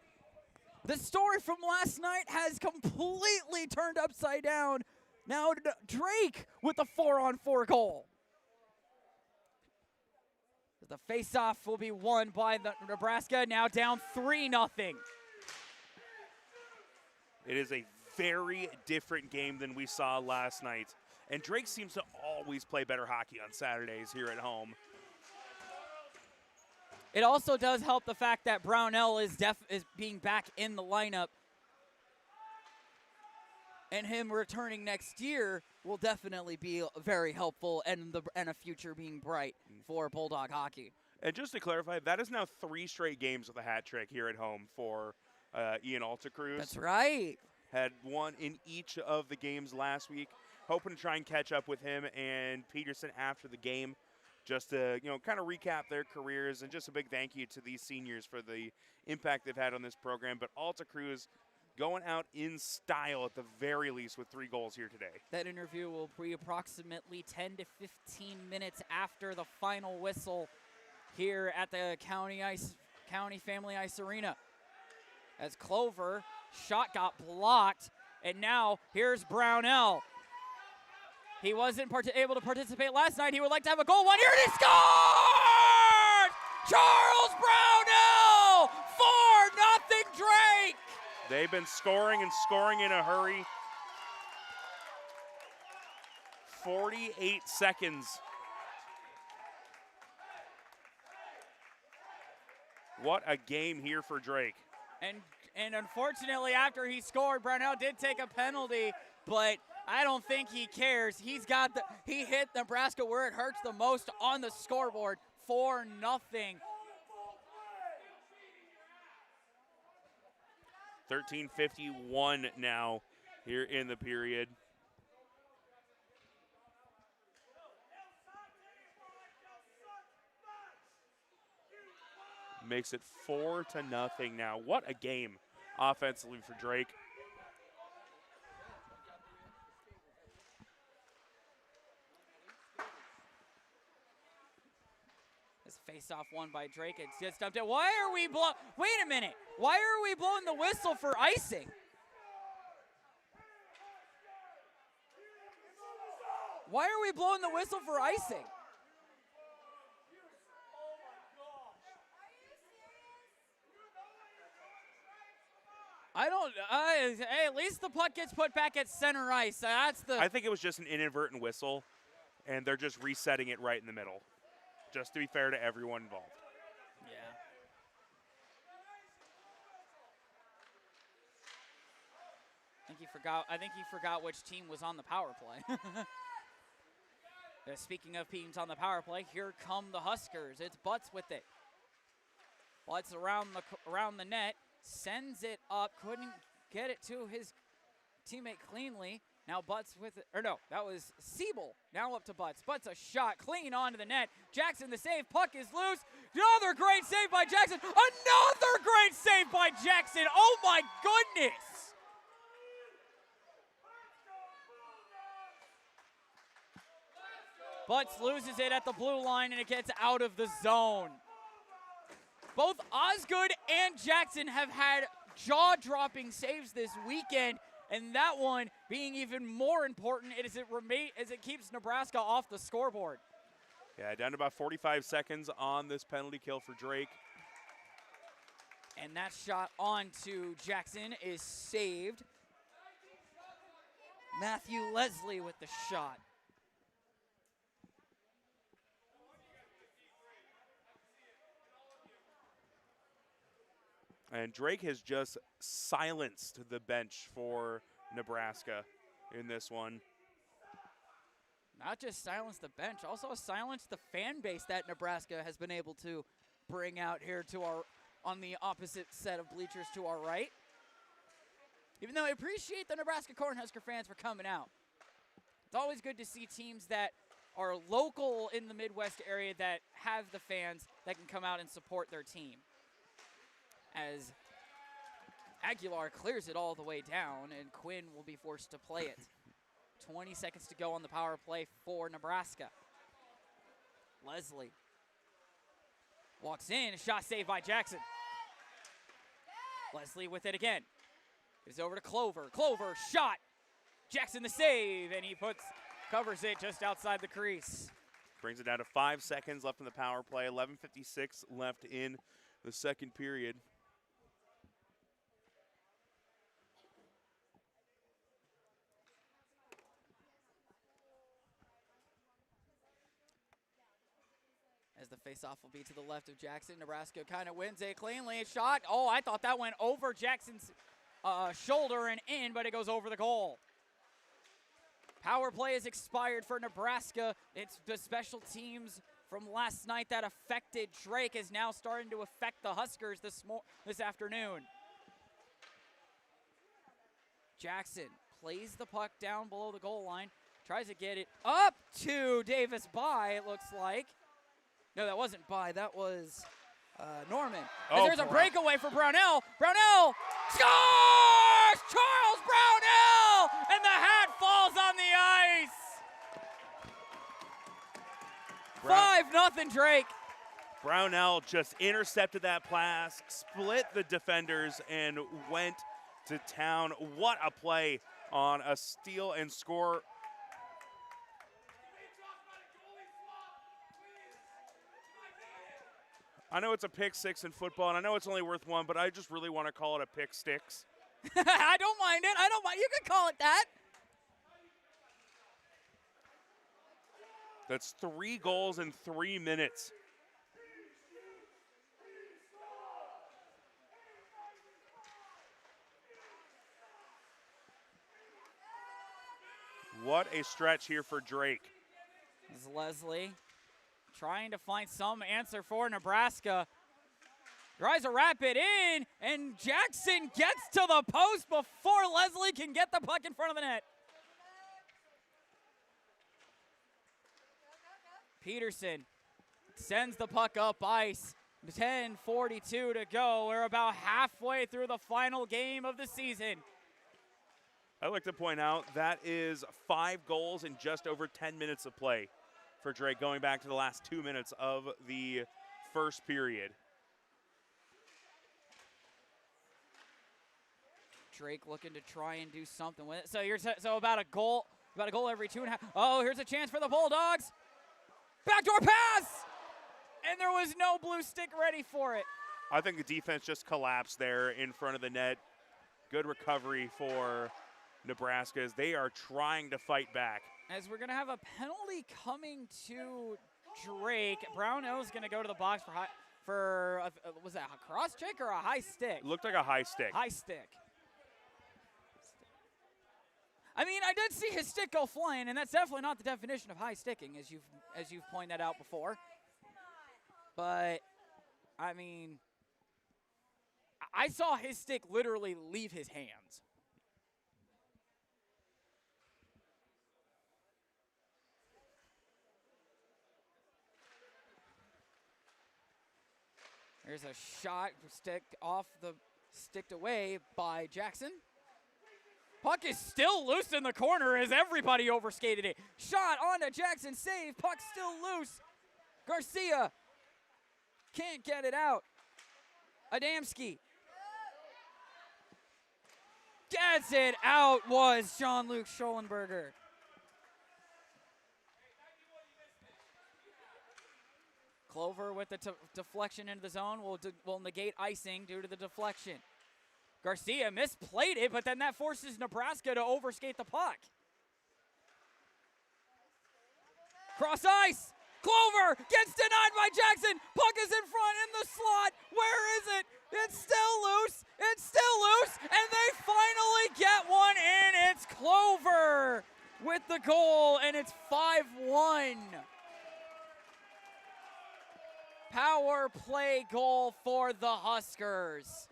The story from last night has completely turned upside down. Now Drake with the 4-on-4 goal. The face-off will be won by the Nebraska, now down 3-0. It is a very different game than we saw last night. And Drake seems to always play better hockey on Saturdays here at home. It also does help the fact that Brownell is being back in the lineup. And him returning next year will definitely be very helpful, and a future being bright for Bulldog hockey. And just to clarify, that is now 3 straight games with a hat trick here at home for Ian Altacruz. That's right. Had one in each of the games last week. Hoping to try and catch up with him and Peterson after the game, just to kind of recap their careers, and just a big thank you to these seniors for the impact they've had on this program. But Altacruz going out in style at the very least with 3 goals here today. That interview will be approximately 10 to 15 minutes after the final whistle here at the County Family Ice Arena. As Clover shot got blocked, and now here's Brownell. He wasn't able to participate last night. He would like to have a goal. One here, and he scored! Charles Brownell! 4-0 Drake! They've been scoring and scoring in a hurry. 48 seconds. What a game here for Drake. And unfortunately, after he scored, Brownell did take a penalty, but I don't think he cares. He hit Nebraska where it hurts the most on the scoreboard, 4-0. 13:51 now here in the period. Makes it 4-0 now. What a game offensively for Drake. This face-off won by Drake. It's just dumped it. Why are we Wait a minute. Why are we blowing the whistle for icing? Why are we blowing the whistle for icing? I don't. Hey, at least the puck gets put back at center ice. I think it was just an inadvertent whistle, and they're just resetting it right in the middle, just to be fair to everyone involved. Yeah. I think he forgot which team was on the power play. Speaking of teams on the power play, here come the Huskers. It's Butts with it. Butts around the net. Sends it up, couldn't get it to his teammate cleanly. Now Butts with it, or no, that was Siebel. Now up to Butts. Butts a shot, clean onto the net. Jackson the save, puck is loose. Another great save by Jackson. Another great save by Jackson. Oh my goodness. Butts loses it at the blue line and it gets out of the zone. Both Osgood and Jackson have had jaw-dropping saves this weekend, and that one being even more important as it keeps Nebraska off the scoreboard. Yeah, down to about 45 seconds on this penalty kill for Drake. And that shot onto Jackson is saved. Matthew Leslie with the shot. And Drake has just silenced the bench for Nebraska in this one. Not just silenced the bench, also silenced the fan base that Nebraska has been able to bring out here on the opposite set of bleachers to our right. Even though I appreciate the Nebraska Cornhusker fans for coming out. It's always good to see teams that are local in the Midwest area that have the fans that can come out and support their team. As Aguilar clears it all the way down, and Quinn will be forced to play it. 20 seconds to go on the power play for Nebraska. Leslie walks in, a shot saved by Jackson. Leslie with it again. It's over to Clover. Clover, shot. Jackson the save, and he covers it just outside the crease. Brings it down to 5 seconds left in the power play. 11:56 left in the second period. as the faceoff will be to the left of Jackson. Nebraska kind of wins it cleanly. Shot. Oh, I thought that went over Jackson's shoulder and in, but it goes over the goal. Power play is expired for Nebraska. It's the special teams from last night that affected Drake is now starting to affect the Huskers this afternoon. Jackson plays the puck down below the goal line, tries to get it up to Davis By, it looks like. No, that wasn't By, that was Norman. Oh, there's a breakaway for Brownell. Brownell scores! Charles Brownell! And the hat falls on the ice. 5-0 Drake. Brownell just intercepted that pass, split the defenders, and went to town. What a play on a steal and score. I know it's a pick six in football, and I know it's only worth one, but I just really want to call it a pick sticks. I don't mind it. I don't mind. You can call it that. That's 3 goals in 3 minutes. What a stretch here for Drake. As Leslie trying to find some answer for Nebraska. Tries to wrap it in, and Jackson gets to the post before Leslie can get the puck in front of the net. Peterson sends the puck up ice. 10:42 to go. We're about halfway through the final game of the season. I'd like to point out that is 5 goals in just over 10 minutes of play for Drake, going back to the last 2 minutes of the first period. Drake looking to try and do something with it. So about a goal every 2.5. Oh, here's a chance for the Bulldogs. Backdoor pass! And there was no blue stick ready for it. I think the defense just collapsed there in front of the net. Good recovery for Nebraska as they are trying to fight back. As we're going to have a penalty coming to Drake. Brownell's going to go to the box was that a cross check or a high stick? Looked like a high stick. High stick. I mean, I did see his stick go flying, and that's definitely not the definition of high sticking, as you've pointed out before. But, I mean, I saw his stick literally leave his hands. There's a shot sticked away by Jackson. Puck is still loose in the corner as everybody overskated it. Shot onto Jackson, save, puck still loose. Garcia can't get it out. Adamski gets it out, was Jean-Luc Schollenberger. Clover with the deflection into the zone will negate icing due to the deflection. Garcia misplayed it, but then that forces Nebraska to overskate the puck. Cross ice. Clover gets denied by Jackson. Puck is in front in the slot. Where is it? It's still loose. It's still loose. And they finally get one in. It's Clover with the goal, and it's 5-1. Power play goal for the Huskers.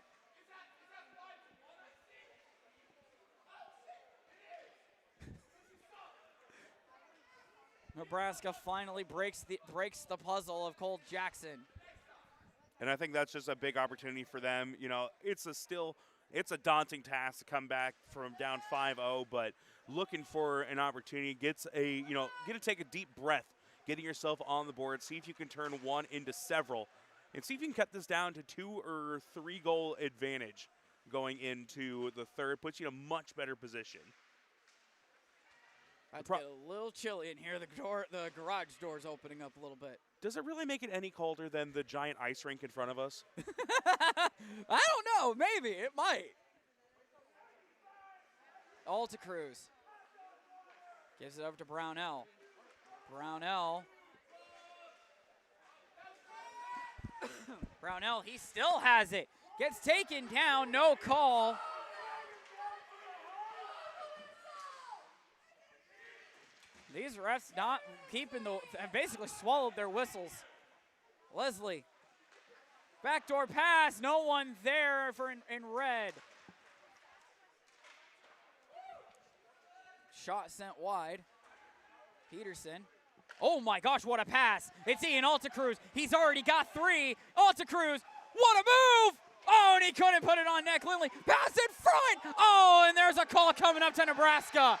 Nebraska finally breaks the puzzle of Cole Jackson. And I think that's just a big opportunity for them. You know, it's a daunting task to come back from down 5-0, but looking for an opportunity, get to take a deep breath, getting yourself on the board, see if you can turn one into several, and see if you can cut this down to 2 or 3 goal advantage going into the third. Puts you in a much better position. It's a little chilly in here. The garage door's opening up a little bit. Does it really make it any colder than the giant ice rink in front of us? I don't know. Maybe. It might. All to Cruz. Gives it over to Brownell. Brownell Brownell, he still has it. Gets taken down, no call. These refs not keeping have basically swallowed their whistles. Leslie, backdoor pass, no one there in red. Shot sent wide. Peterson. Oh my gosh, what a pass. It's Ian Altacruz. He's already got 3. Altacruz, what a move! Oh, and he couldn't put it on Nick Lindley. Pass in front! Oh, and there's a call coming up to Nebraska.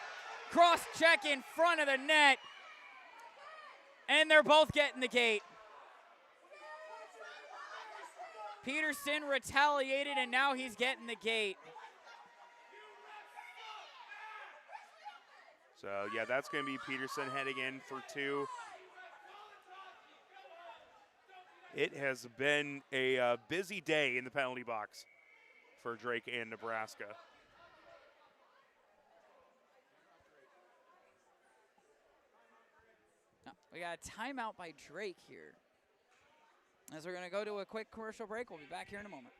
Cross check in front of the net. And they're both getting the gate. Peterson retaliated, and now he's getting the gate. So, yeah, that's going to be Peterson heading in for 2. It has been a busy day in the penalty box for Drake and Nebraska. We got a timeout by Drake here. As we're going to go to a quick commercial break, we'll be back here in a moment.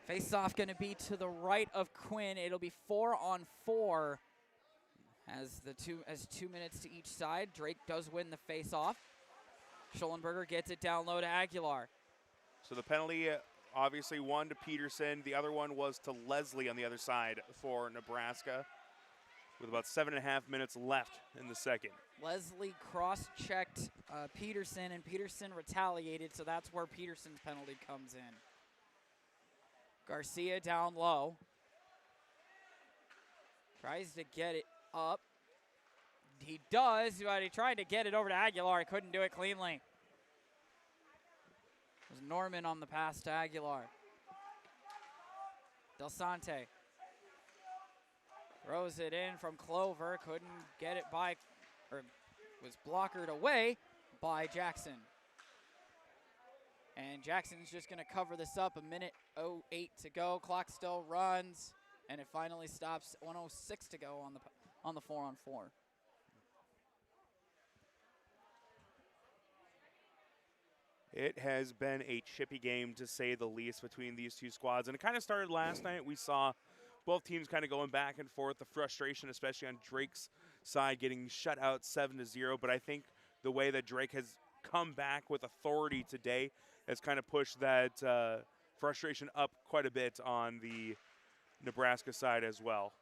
Face-off going to be to the right of Quinn. It'll be 4-on-4 as 2 minutes to each side. Drake does win the face-off. Schollenberger gets it down low to Aguilar. So the penalty, obviously one to Peterson. The other one was to Leslie on the other side for Nebraska with about 7.5 minutes left in the second. Leslie cross-checked Peterson, and Peterson retaliated, so that's where Peterson's penalty comes in. Garcia down low. Tries to get it up. He does, but he tried to get it over to Aguilar. He couldn't do it cleanly. It was Norman on the pass to Aguilar. Del Sante throws it in from Clover. Couldn't get it by, or was blockered away by Jackson. And Jackson's just going to cover this up. 1:08 to go. Clock still runs, and it finally stops. 1:06 to go on the 4-on-4. It has been a chippy game, to say the least, between these two squads. And it kind of started last night. We saw both teams kind of going back and forth. The frustration, especially on Drake's side, getting shut out 7-0. But I think the way that Drake has come back with authority today has kind of pushed that frustration up quite a bit on the Nebraska side as well.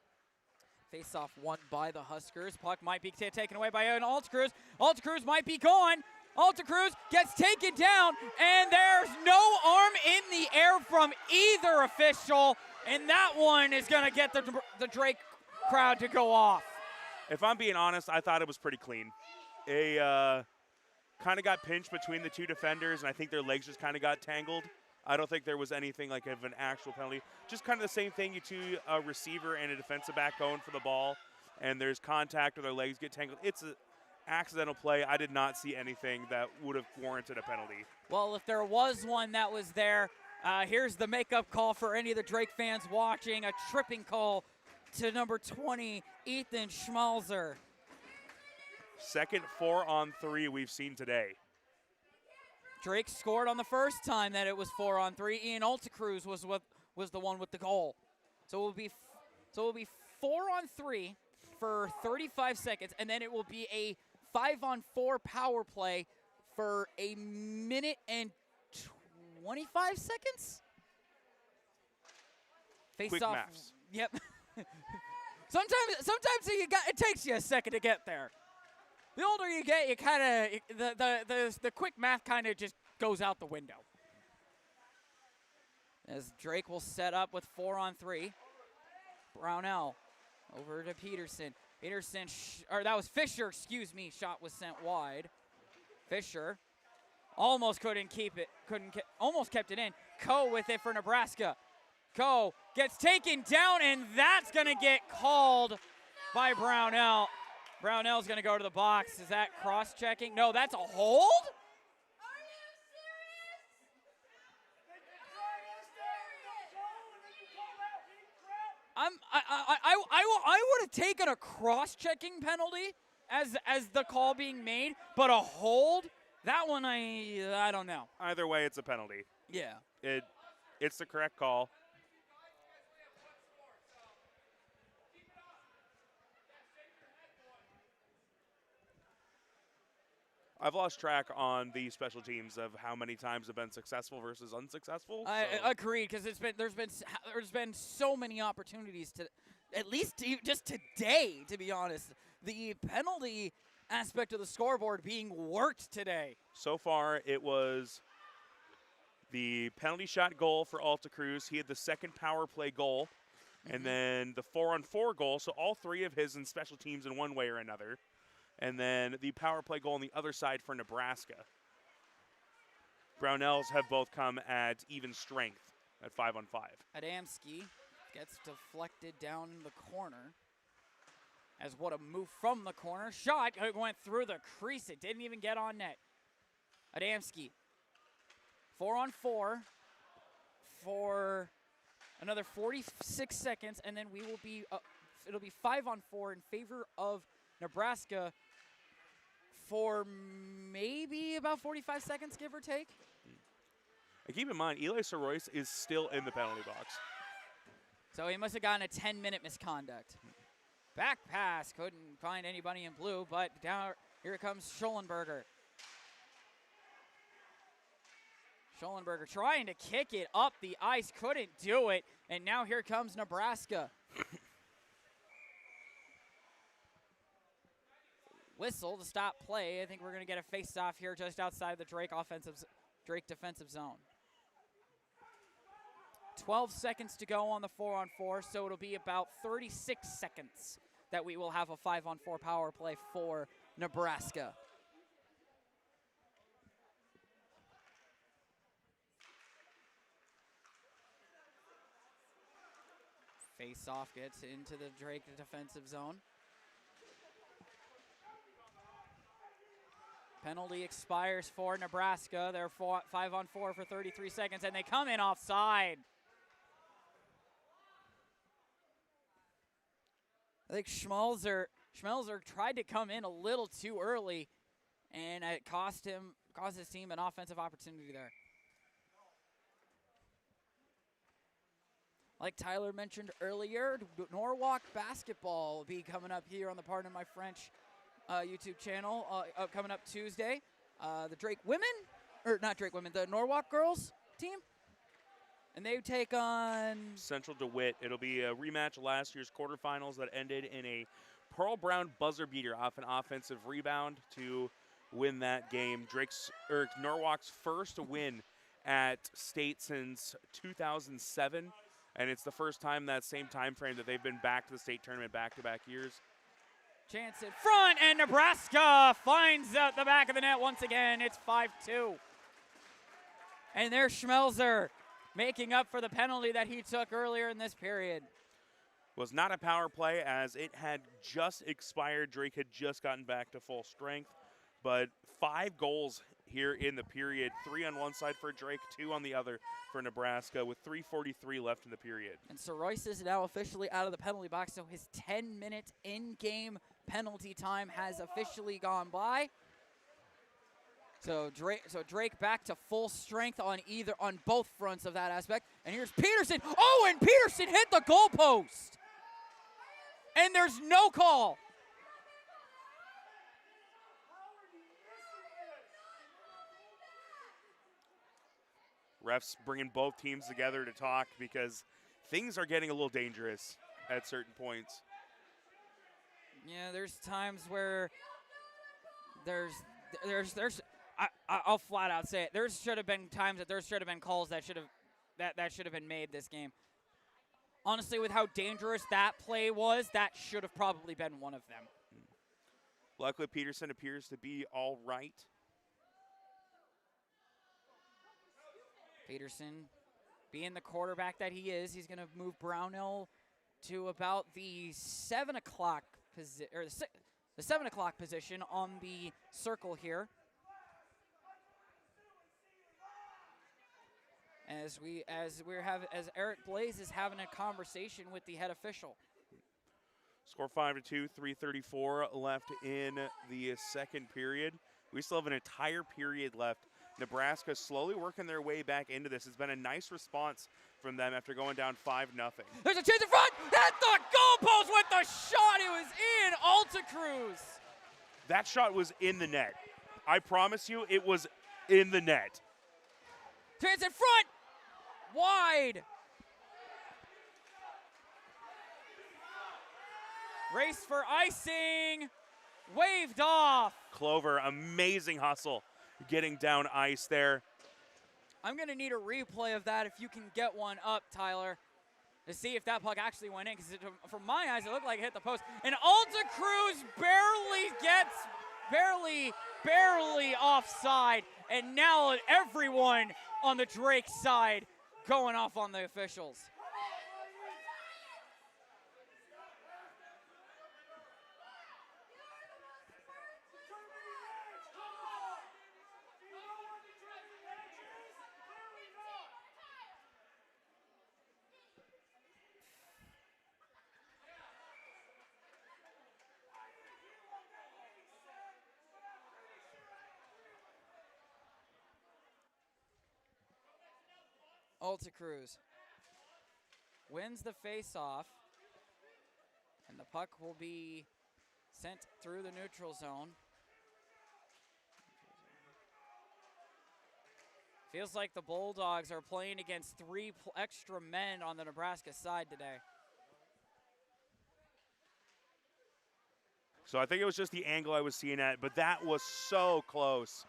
Face-off won by the Huskers. Puck might be taken away by an Altacruz. Altacruz might be gone. Altacruz gets taken down, and there's no arm in the air from either official, and that one is going to get the Drake crowd to go off. If I'm being honest, I thought it was pretty clean. Kind of got pinched between the two defenders, and I think their legs just kind of got tangled. I don't think there was anything like of an actual penalty. Just kind of the same thing, you two, a receiver and a defensive back going for the ball, and there's contact or their legs get tangled. It's accidental play. I did not see anything that would have warranted a penalty. Well, if there was one that was there, here's the makeup call for any of the Drake fans watching. A tripping call to number 20, Ethan Schmalzer. Second 4-on-3 we've seen today. Drake scored on the first time that it was 4-on-3. Ian Altacruz was the one with the goal. So it will be 4-on-3 for 35 seconds, and then it will be a 5-on-4 power play for a minute and 25 seconds. Face Quick off. maths. Yep. sometimes it takes you a second to get there. The older you get, you kind of the quick math kind of just goes out the window. As Drake will set up with 4-on-3. Brownell over to Peterson. Peterson, that was Fisher, excuse me. Shot was sent wide. Fisher almost couldn't keep it. Almost kept it in. Coe with it for Nebraska. Coe gets taken down, and that's going to get called by Brownell. Brownell's going to go to the box. Is that cross-checking? No, that's a hold? I would have taken a cross-checking penalty as the call being made, but a hold, that one I don't know. Either way, it's a penalty. Yeah. It's the correct call. I've lost track on the special teams of how many times have been successful versus unsuccessful. I agree, because there's been so many opportunities to, at least just today, to be honest, the penalty aspect of the scoreboard being worked today. So far, it was the penalty shot goal for Altacruz. He had the second power play goal, and then the 4-on-4 goal. So all three of his in special teams in one way or another. And then the power play goal on the other side for Nebraska. Brownells have both come at even strength at 5-on-5. Adamski gets deflected down the corner. As what a move from the corner. Shot went through the crease. It didn't even get on net. Adamski. 4-on-4 for another 46 seconds, and then it'll be 5-on-4 in favor of Nebraska for maybe about 45 seconds, give or take. And keep in mind, Eli Soroyce is still in the penalty box. So he must have gotten a 10-minute misconduct. Back pass, couldn't find anybody in blue, but here comes Schollenberger. Schollenberger trying to kick it up the ice, couldn't do it, and now here comes Nebraska. Whistle to stop play. I think we're going to get a face-off here just outside the Drake defensive zone. 12 seconds to go on the 4-on-4, so it'll be about 36 seconds that we will have a 5-on-4 power play for Nebraska. Face-off gets into the Drake defensive zone. Penalty expires for Nebraska. They're 5-on-4 for 33 seconds, and they come in offside. I think Schmalzer tried to come in a little too early, and it cost his team an offensive opportunity there. Like Tyler mentioned earlier, Norwalk basketball will be coming up here on the Pardon My French YouTube channel coming up Tuesday. The the Norwalk girls team. And they take on Central DeWitt. It'll be a rematch of last year's quarterfinals that ended in a Pearl Brown buzzer beater off an offensive rebound to win that game. Norwalk's first win at state since 2007, and it's the first time that same time frame that they've been back to the state tournament back-to-back years. Chance in front, and Nebraska finds out the back of the net once again. It's 5-2. And there's Schmelzer making up for the penalty that he took earlier in this period. was not a power play as it had just expired. Drake had just gotten back to full strength. But 5 goals here in the period, 3 on one side for Drake, 2 on the other for Nebraska with 3:43 left in the period. And so Royce is now officially out of the penalty box, so his 10-minute in-game penalty time has officially gone by. So Drake back to full strength on both fronts of that aspect. And here's Peterson. Oh, and Peterson hit the goalpost. And there's no call. Refs bringing both teams together to talk because things are getting a little dangerous at certain points. Yeah, there's times where I'll flat out say it. There should have been times that there should have been calls that should have been made this game. Honestly, with how dangerous that play was, that should have probably been one of them. Luckily, Peterson appears to be all right. Peterson, being the quarterback that he is, he's going to move Brownell to about the 7 o'clock position, or the 7 o'clock position on the circle here. As Eric Blaze is having a conversation with the head official. Score 5-2, 3:34 left in the second period. We still have an entire period left. Nebraska slowly working their way back into this. It's been a nice response from them after going down 5-0. There's a chance in front. Hit the goalpost with the shot. It was in. Alta Cruz. That shot was in the net. I promise you, it was in the net. Chance in front. Wide. Race for icing. Waved off. Clover, amazing hustle getting down ice there. I'm going to need a replay of that if you can get one up, Tyler, to see if that puck actually went in, because from my eyes, it looked like it hit the post. And Alta Cruz barely offside, and now everyone on the Drake side going off on the officials. Alta Cruz wins the face-off, and the puck will be sent through the neutral zone. Feels like the Bulldogs are playing against 3 extra men on the Nebraska side today. So I think it was just the angle I was seeing at, but that was so close.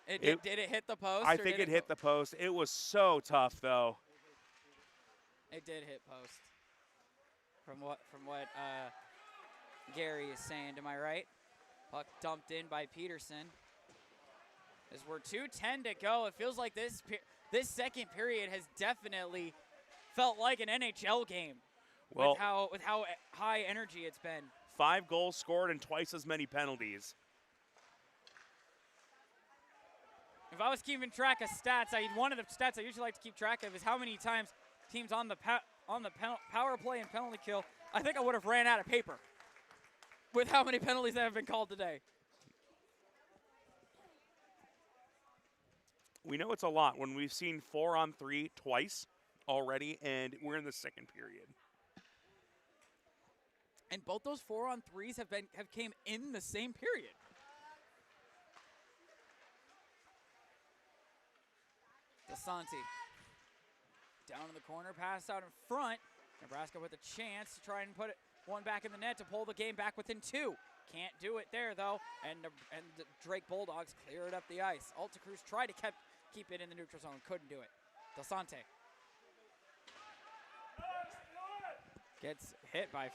Did it hit the post? I think it hit the post. It was so tough, though. It did hit post. From what Gary is saying, am I right? Puck dumped in by Peterson. As we're 2:10 to go, it feels like this second period has definitely felt like an NHL game. Well, with how high energy it's been. 5 goals scored and twice as many penalties. If I was keeping track of stats, one of the stats I usually like to keep track of is how many times teams on the power play and penalty kill. I think I would have ran out of paper with how many penalties that have been called today. We know it's a lot when we've seen 4-on-3 twice already, and we're in the second period. And both those 4-on-3s have came in the same period. DeSanti down in the corner, pass out in front. Nebraska with a chance to try and put one back in the net to pull the game back within 2. Can't do it there though, and the Drake Bulldogs clear it up the ice. Alta Cruz tried to keep it in the neutral zone, couldn't do it. DeSanti gets hit by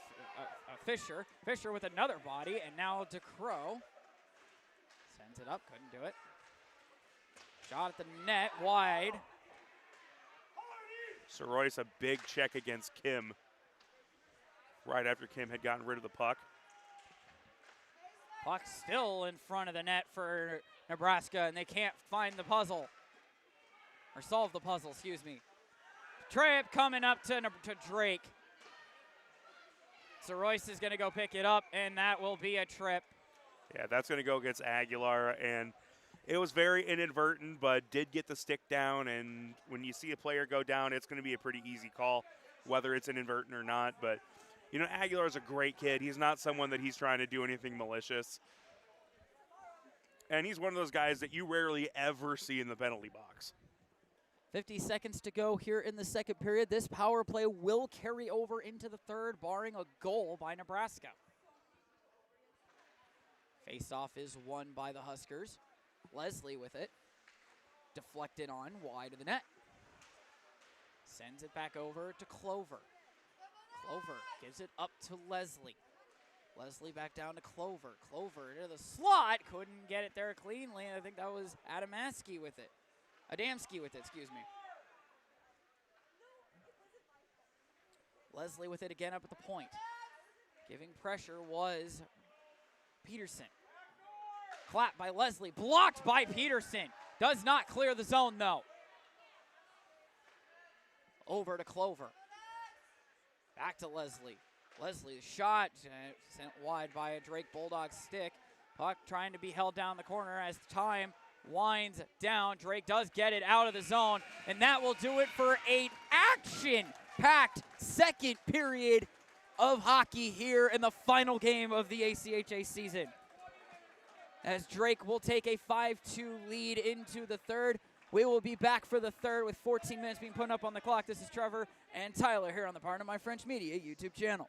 Fisher. Fisher with another body, and now DeCrow sends it up, couldn't do it. Shot at the net, wide. So Royce, a big check against Kim. right after Kim had gotten rid of the puck. Puck still in front of the net for Nebraska, and they can't find the puzzle. Or solve the puzzle, excuse me. Trip coming up to Drake. So Royce is going to go pick it up, and that will be a trip. Yeah, that's going to go against Aguilar, and it was very inadvertent, but did get the stick down, and when you see a player go down, it's going to be a pretty easy call, whether it's inadvertent or not. But, you know, Aguilar's a great kid. He's not someone that he's trying to do anything malicious. And he's one of those guys that you rarely ever see in the penalty box. 50 seconds to go here in the second period. This power play will carry over into the third, barring a goal by Nebraska. Face-off is won by the Huskers. Leslie with it. Deflected on wide of the net. Sends it back over to Clover. Clover gives it up to Leslie. Leslie back down to Clover. Clover to the slot. Couldn't get it there cleanly. I think that was Adamski with it. Adamski with it, excuse me. Leslie with it again up at the point. Giving pressure was Peterson. Clapped by Leslie. Blocked by Peterson. Does not clear the zone, though. Over to Clover. Back to Leslie. Leslie, shot sent wide by a Drake Bulldogs stick. Puck trying to be held down the corner as time winds down. Drake does get it out of the zone, and that will do it for an action-packed second period of hockey here in the final game of the ACHA season. As Drake will take a 5-2 lead into the third. We will be back for the third with 14 minutes being put up on the clock. This is Trevor and Tyler here on the Part of My French Media YouTube channel.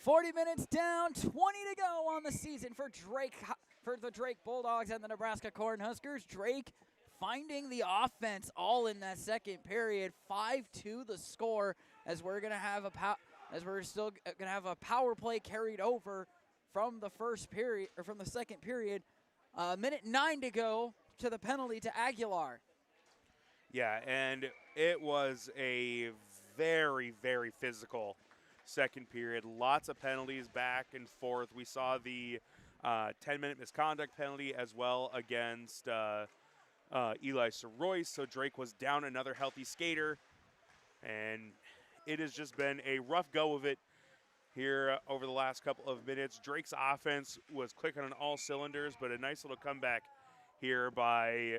40 minutes down, 20 to go on the season for the Drake Bulldogs and the Nebraska Cornhuskers. Drake finding the offense all in that second period. 5-2 the score as we're gonna have still gonna have a power play carried over from the first period or from the second period. Minute 9 to go to the penalty to Aguilar. Yeah, and it was a very, very physical second period. Lots of penalties back and forth. We saw the 10-minute misconduct penalty as well against Eli Royce. So Drake was down another healthy skater. And it has just been a rough go of it here over the last couple of minutes. Drake's offense was clicking on all cylinders, but a nice little comeback here by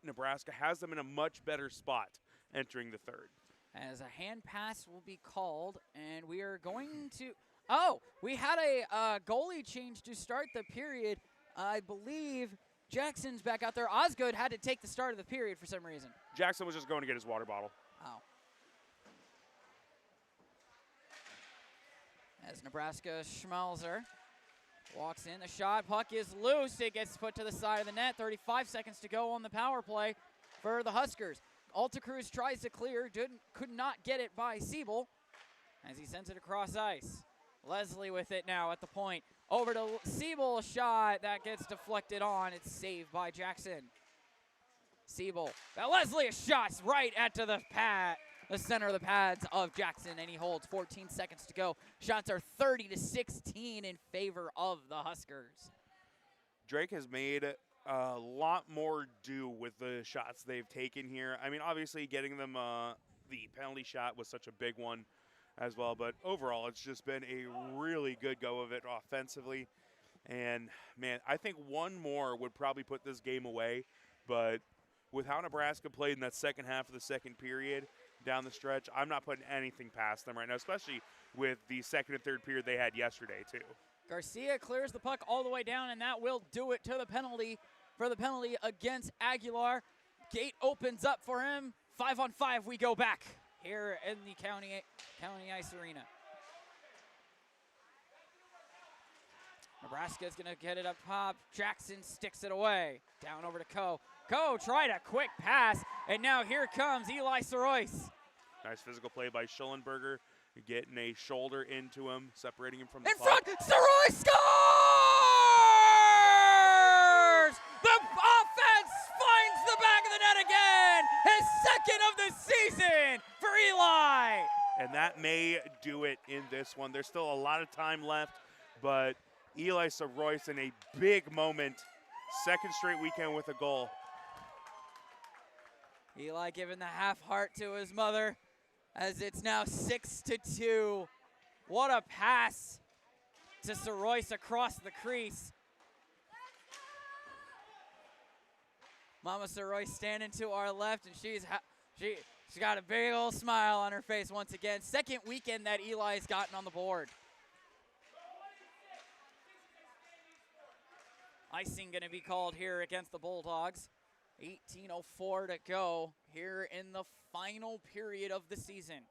Nebraska has them in a much better spot entering the third. As a hand pass will be called, and we are going to – oh, we had a goalie change to start the period. I believe Jackson's back out there. Osgood had to take the start of the period for some reason. Jackson was just going to get his water bottle. Oh. As Nebraska Schmelzer walks in, the shot, puck is loose. It gets put to the side of the net. 35 seconds to go on the power play for the Huskers. Alta Cruz tries to clear, could not get it by Siebel as he sends it across ice. Leslie with it now at the point. Over to Siebel, shot that gets deflected on. It's saved by Jackson. Siebel, Leslie, a shot right into the center of the pads of Jackson, and he holds 14 seconds to go. Shots are 30-16 in favor of the Huskers. Drake has made a lot more do with the shots they've taken here. I mean, obviously getting them the penalty shot was such a big one as well, but overall it's just been a really good go of it offensively. And, man, I think one more would probably put this game away, but with how Nebraska played in that second half of the second period down the stretch, I'm not putting anything past them right now, especially with the second and third period they had yesterday too. Garcia clears the puck all the way down, and that will do it to the penalty against Aguilar. Gate opens up for him. 5-on-5 we go back here in the County Ice Arena. Nebraska's going to get it up top. Jackson sticks it away. Down over to Coe. Coe tried a quick pass, and now here comes Eli Sorois. Nice physical play by Schollenberger, getting a shoulder into him, separating him from the In puck. front, Sorois scores! The offense finds the back of the net again. His second of the season for Eli. And that may do it in this one. There's still a lot of time left, but Eli Sorois in a big moment. Second straight weekend with a goal. Eli giving the half heart to his mother as it's now 6-2. What a pass to Sorois across the crease. Mama Sorois standing to our left, and she's got a big old smile on her face once again. Second weekend that Eli's gotten on the board. Icing going to be called here against the Bulldogs. 18:04 to go here in the final period of the season.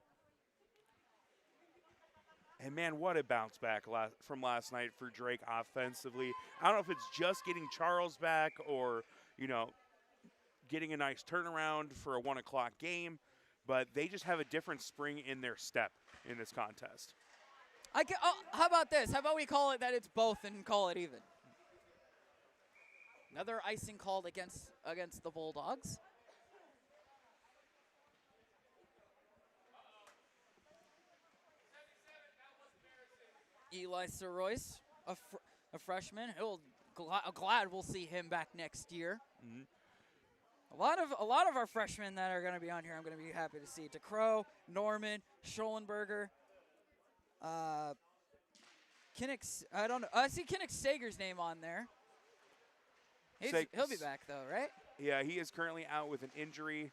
And, man, what a bounce back from last night for Drake offensively. I don't know if it's just getting Charles back or, getting a nice turnaround for a 1 o'clock game, but they just have a different spring in their step in this contest. How about this? How about we call it that it's both and call it even? Another icing called against the Bulldogs. Eli Sorois, a freshman. Glad we'll see him back next year. Mm-hmm. A lot of our freshmen that are going to be on here, I'm going to be happy to see. DeCrow, Norman, Schollenberger, Kinnick. I don't know. I see Kinnick Sager's name on there. He'll be back though, right? Yeah, he is currently out with an injury,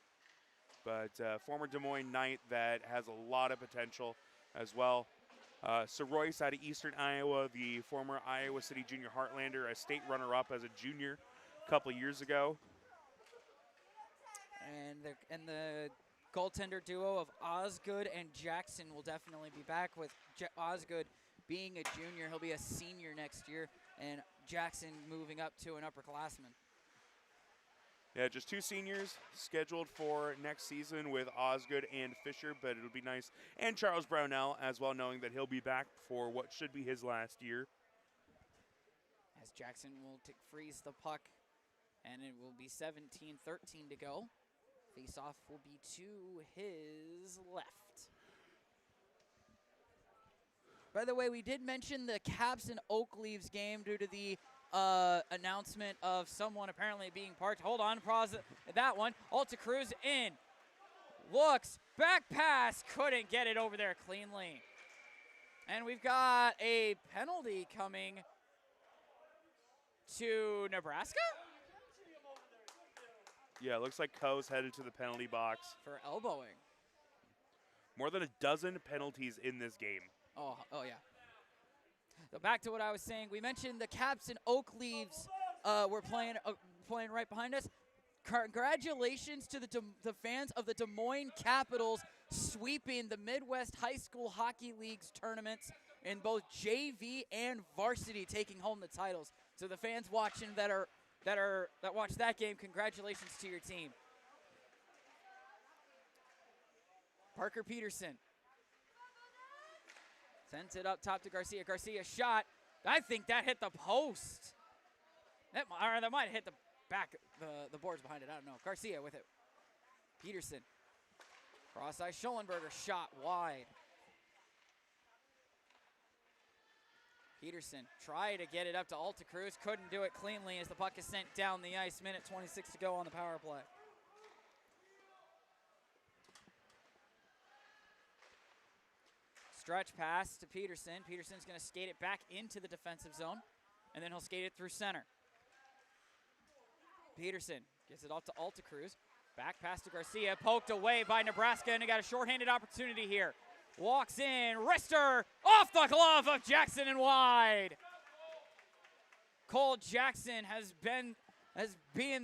but former Des Moines Knight that has a lot of potential as well. Sorois out of Eastern Iowa, the former Iowa City Junior Heartlander, a state runner-up as a junior a couple years ago. And the goaltender duo of Osgood and Jackson will definitely be back, with Osgood being a junior. He'll be a senior next year, and Jackson moving up to an upperclassman. Yeah, just 2 seniors scheduled for next season with Osgood and Fisher, but it'll be nice. And Charles Brownell as well, knowing that he'll be back for what should be his last year. As Jackson will freeze the puck, and it will be 17-13 to go. Face-off will be to his left. By the way, we did mention the Caps and Oakleaves game due to the announcement of someone apparently being parked. Hold on, pause that one. Alta Cruz in. Looks, back pass, couldn't get it over there cleanly. And we've got a penalty coming to Nebraska? Yeah, it looks like Coe's headed to the penalty box. For elbowing. More than a dozen penalties in this game. Oh yeah. So back to what I was saying. We mentioned the Caps and Oakleaves were playing right behind us. Congratulations to the fans of the Des Moines Capitals sweeping the Midwest High School Hockey League's tournaments in both JV and varsity, taking home the titles. So the fans watching that watched that game, congratulations to your team. Parker Peterson sends it up top to Garcia. Garcia shot. I think that hit the post. That might have hit the back, the boards behind it. I don't know. Garcia with it. Peterson. Cross-ice. Schollenberger shot wide. Peterson tried to get it up to Alta Cruz. Couldn't do it cleanly as the puck is sent down the ice. Minute 26 to go on the power play. Stretch pass to Peterson. Peterson's going to skate it back into the defensive zone, and then he'll skate it through center. Peterson gives it off to Alta Cruz. Back pass to Garcia. Poked away by Nebraska, and he got a shorthanded opportunity here. Walks in. Wrister off the glove of Jackson and wide. Cole Jackson has been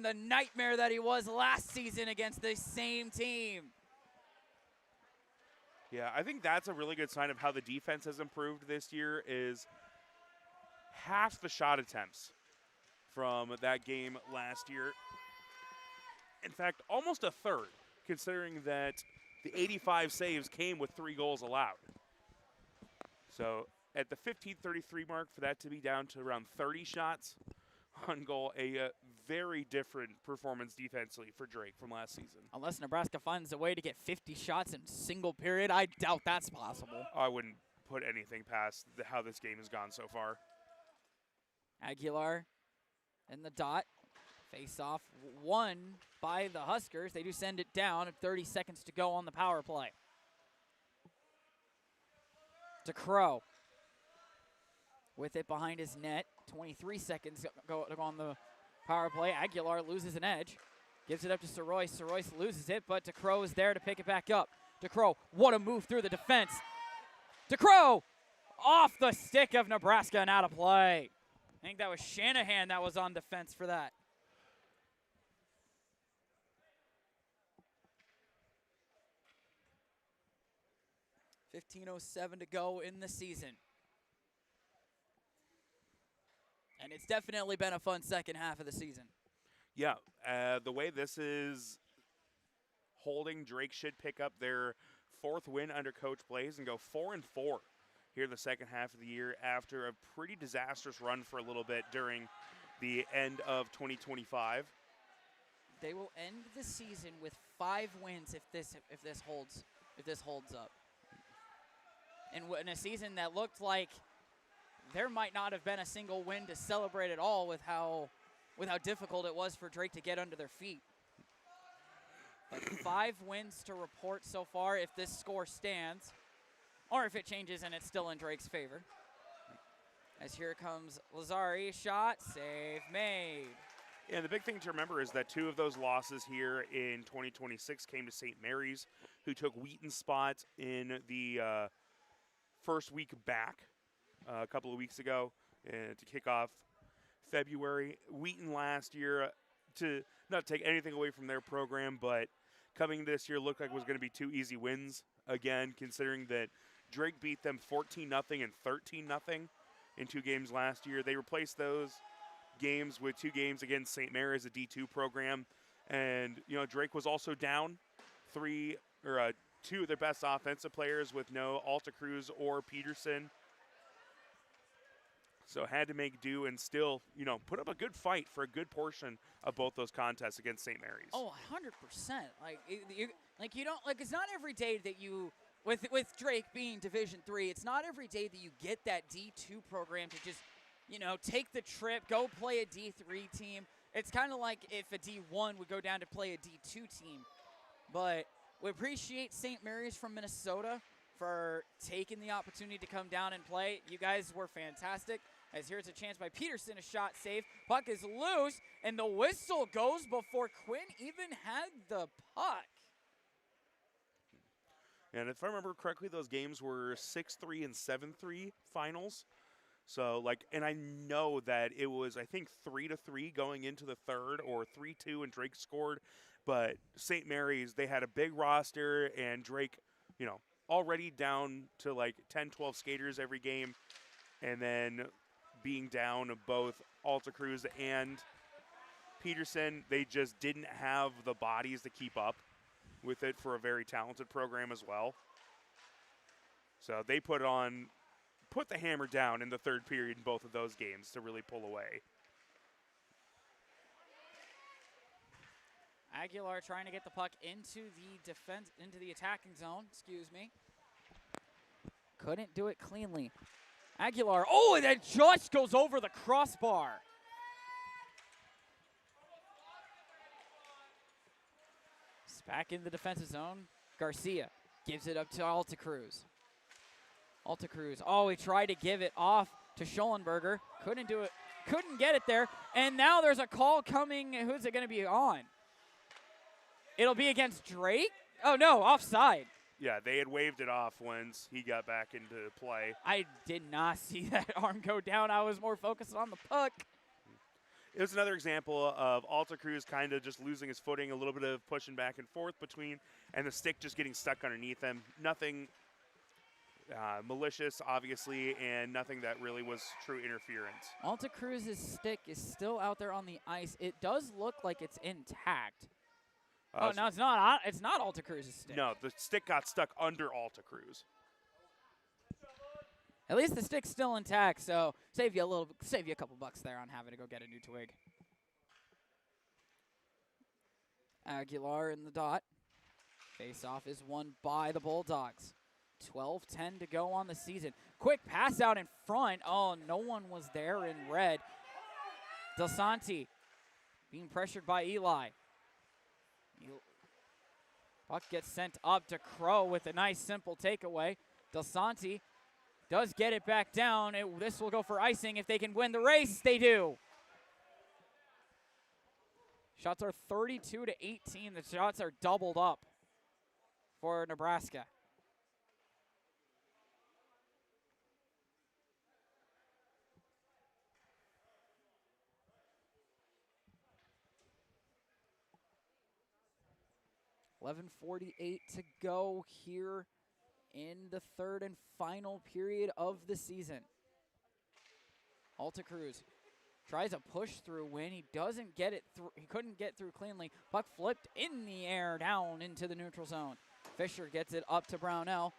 the nightmare that he was last season against the same team. Yeah, I think that's a really good sign of how the defense has improved this year, is half the shot attempts from that game last year. In fact, almost a third, considering that the 85 saves came with 3 goals allowed. So at the 15:33 mark, for that to be down to around 30 shots on goal, a very different performance defensively for Drake from last season. Unless Nebraska finds a way to get 50 shots in single period, I doubt that's possible. I wouldn't put anything past how this game has gone so far. Aguilar in the dot. Face-off won by the Huskers. They do send it down at 30 seconds to go on the power play. To Crow. With it behind his net. 23 seconds to go on the power play. Aguilar loses an edge. Gives it up to Sorois. Sorois loses it, but DeCrow is there to pick it back up. DeCrow, what a move through the defense. DeCrow off the stick of Nebraska and out of play. I think that was Shanahan that was on defense for that. .15:07 to go in the season. And it's definitely been a fun second half of the season. Yeah, the way this is holding, Drake should pick up their 4th win under Coach Blaze and go 4-4 here in the second half of the year after a pretty disastrous run for a little bit during the end of 2025. They will end the season with 5 wins if this holds up. And in a season that looked like there might not have been a single win to celebrate at all with how difficult it was for Drake to get under their feet. But 5 wins to report so far if this score stands, or if it changes and it's still in Drake's favor. As here comes Lazari, shot, save made. And the big thing to remember is that 2 of those losses here in 2026 came to St. Mary's, who took Wheaton's spot in the first week back a couple of weeks ago to kick off February. Wheaton last year, to not take anything away from their program, but coming this year looked like it was going to be 2 easy wins again, considering that Drake beat them 14-0 and 13-0 in 2 games last year. They replaced those games with 2 games against St. Mary's, a D2 program. And, you know, Drake was also down 2 of their best offensive players with no Alta Cruz or Peterson. So had to make do and still, you know, put up a good fight for a good portion of both those contests against St. Mary's. Oh, 100%. You don't, it's not every day that you, with Drake being Division III, it's not every day that you get that D2 program to just, you know, take the trip, go play a D3 team. It's kind of like if a D1 would go down to play a D2 team. But we appreciate St. Mary's from Minnesota for taking the opportunity to come down and play. You guys were fantastic. As here's a chance by Peterson, a shot saved. Puck is loose, and the whistle goes before Quinn even had the puck. And if I remember correctly, those games were 6-3 and 7-3 finals. So, and I know that it was, I think, 3-3 going into the third, or 3-2, and Drake scored. But St. Mary's, they had a big roster, and Drake, you know, already down to 10, 12 skaters every game. And then being down of both Alta Cruz and Peterson, they just didn't have the bodies to keep up with it for a very talented program as well. So they put the hammer down in the third period in both of those games to really pull away. Aguilar trying to get the puck into the attacking zone, Couldn't do it cleanly. Aguilar, and that just goes over the crossbar. It's back in the defensive zone. Garcia gives it up to Alta Cruz. Alta Cruz, he tried to give it off to Schollenberger. Couldn't do it, couldn't get it there. And now there's a call coming. Who's it going to be on? It'll be against Drake? Oh, no, offside. Yeah, they had waved it off once he got back into play. I did not see that arm go down. I was more focused on the puck. It was another example of Alta Cruz kind of just losing his footing, a little bit of pushing back and forth between, and the stick just getting stuck underneath him. Nothing malicious, obviously, and nothing that really was true interference. Alta Cruz's stick is still out there on the ice. It does look like it's intact. No, it's not. It's not Alta Cruz's stick. No, the stick got stuck under Alta Cruz. At least the stick's still intact, so save you a couple bucks there on having to go get a new twig. Aguilar in the dot. Face-off is won by the Bulldogs. 12-10 to go on the season. Quick pass out in front. Oh, no one was there in red. Del Santi being pressured by Eli. Puck gets sent up to Crow with a nice simple takeaway. Del Santi does get it back down. This will go for icing. If they can win the race, they do. Shots are 32-18. The shots are doubled up for Nebraska. .48 to go here in the third and final period of the season. Alta Cruz tries a push through win. He doesn't get it through. He couldn't get through cleanly. Puck flipped in the air down into the neutral zone. Fisher gets it up to Brownell.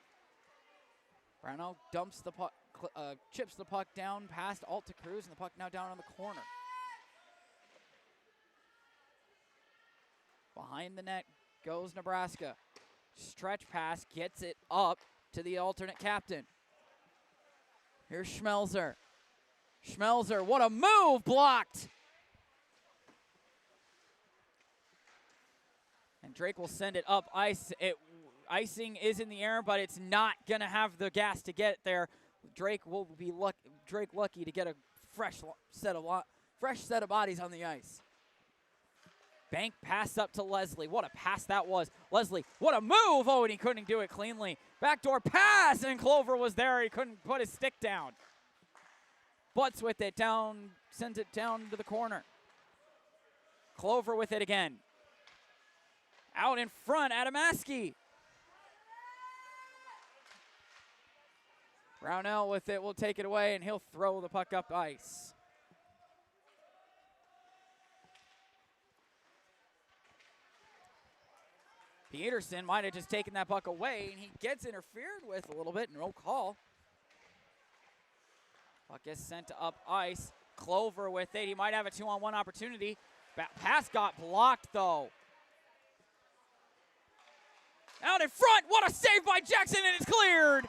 Brownell dumps the puck, chips the puck down past Alta Cruz, and the puck now down on the corner. Behind the net goes Nebraska. Stretch pass, gets it up to the alternate captain. Here's Schmelzer. Schmelzer, what a move, blocked. And Drake will send it up ice. Icing is in the air, but it's not gonna have the gas to get there. Drake will be lucky to get a fresh set of bodies on the ice. Bank pass up to Leslie. What a pass that was. Leslie, what a move. And he couldn't do it cleanly. Backdoor pass, and Clover was there. He couldn't put his stick down. Butts with it down, sends it down to the corner. Clover with it again. Out in front, Adamaski. Brownell with it will take it away, and he'll throw the puck up ice. Peterson might have just taken that puck away, and he gets interfered with a little bit. No call. Puck gets sent up ice. Clover with it. He might have a 2-on-1 opportunity. Pass got blocked, though. Out in front. What a save by Jackson, and it's cleared.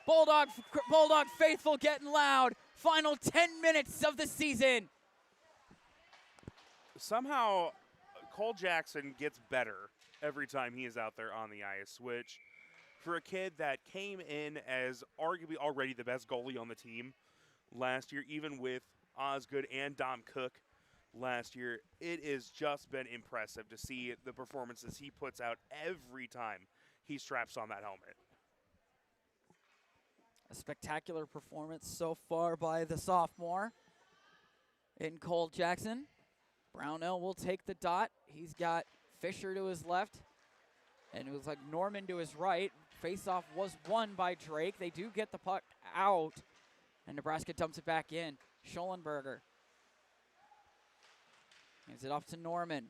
Bulldog faithful getting loud. Final 10 minutes of the season. Somehow, Cole Jackson gets better every time he is out there on the ice, which for a kid that came in as arguably already the best goalie on the team last year, even with Osgood and Dom Cook last year, it has just been impressive to see the performances he puts out every time he straps on that helmet. A spectacular performance so far by the sophomore in Cole Jackson. Brownell will take the dot. He's got Fisher to his left, and it looks like Norman to his right. Faceoff was won by Drake. They do get the puck out, and Nebraska dumps it back in. Schollenberger hands it off to Norman.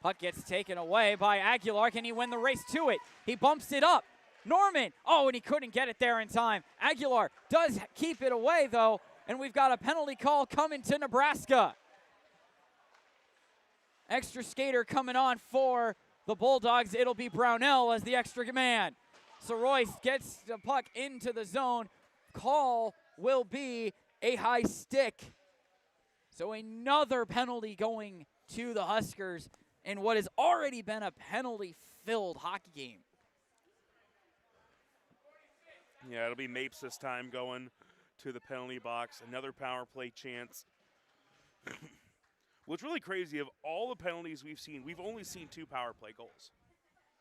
Puck gets taken away by Aguilar. Can he win the race to it? He bumps it up. Norman, oh, and he couldn't get it there in time. Aguilar does keep it away, though, and we've got a penalty call coming to Nebraska. Extra skater coming on for the Bulldogs. It'll be Brownell as the extra man. So Royce gets the puck into the zone. Call will be a high stick. So another penalty going to the Huskers in what has already been a penalty-filled hockey game. Yeah, it'll be Mapes this time going to the penalty box. Another power play chance. What's really crazy, of all the penalties we've seen, we've only seen 2 power play goals.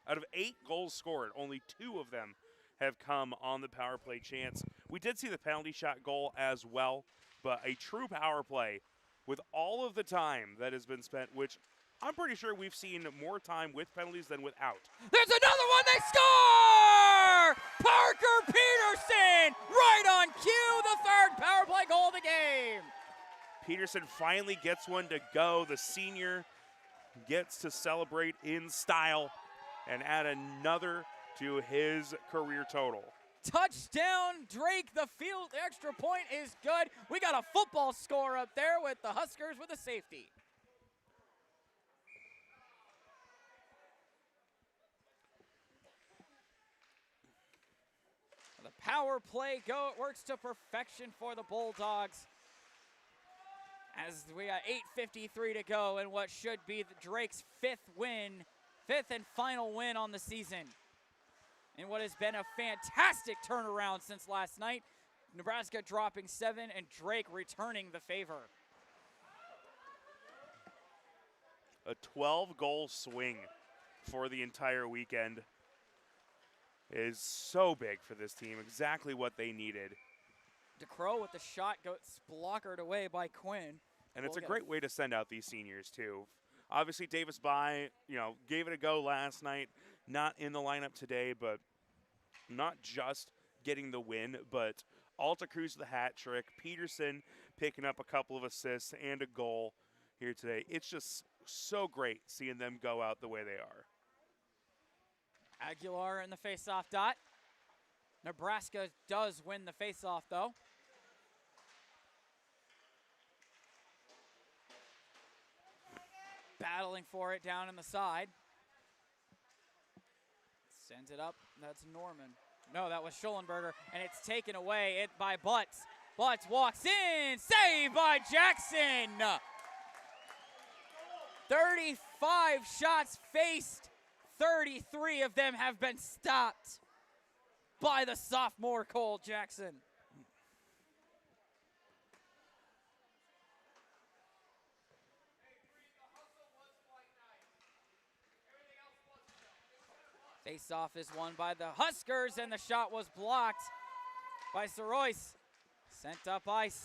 Out of 8 goals scored, only 2 of them have come on the power play chance. We did see the penalty shot goal as well, but a true power play with all of the time that has been spent, which I'm pretty sure we've seen more time with penalties than without. There's another one, they score! Parker Peterson, right on cue, the 3rd power play goal of the game. Peterson finally gets one to go. The senior gets to celebrate in style and add another to his career total. Touchdown, Drake. The field extra point is good. We got a football score up there with the Huskers with a safety. The power play works to perfection for the Bulldogs. As we got 8:53 to go in what should be Drake's 5th and final win on the season. In what has been a fantastic turnaround since last night. Nebraska dropping 7 and Drake returning the favor. A 12-goal swing for the entire weekend is so big for this team. Exactly what they needed. DeCrow with the shot gets blockered away by Quinn. And it's a great way to send out these seniors, too. Obviously, Davis By, gave it a go last night. Not in the lineup today, but not just getting the win, but Alta Cruz the hat trick. Peterson picking up a couple of assists and a goal here today. It's just so great seeing them go out the way they are. Aguilar in the faceoff dot. Nebraska does win the faceoff, though. Battling for it down in the side. Sends it up. That's Norman. No, that was Schollenberger, and it's taken away by Butts. Butts walks in. Saved by Jackson. 35 shots faced. 33 of them have been stopped by the sophomore Cole Jackson. Face-off is won by the Huskers, and the shot was blocked by Sorois. Sent up ice.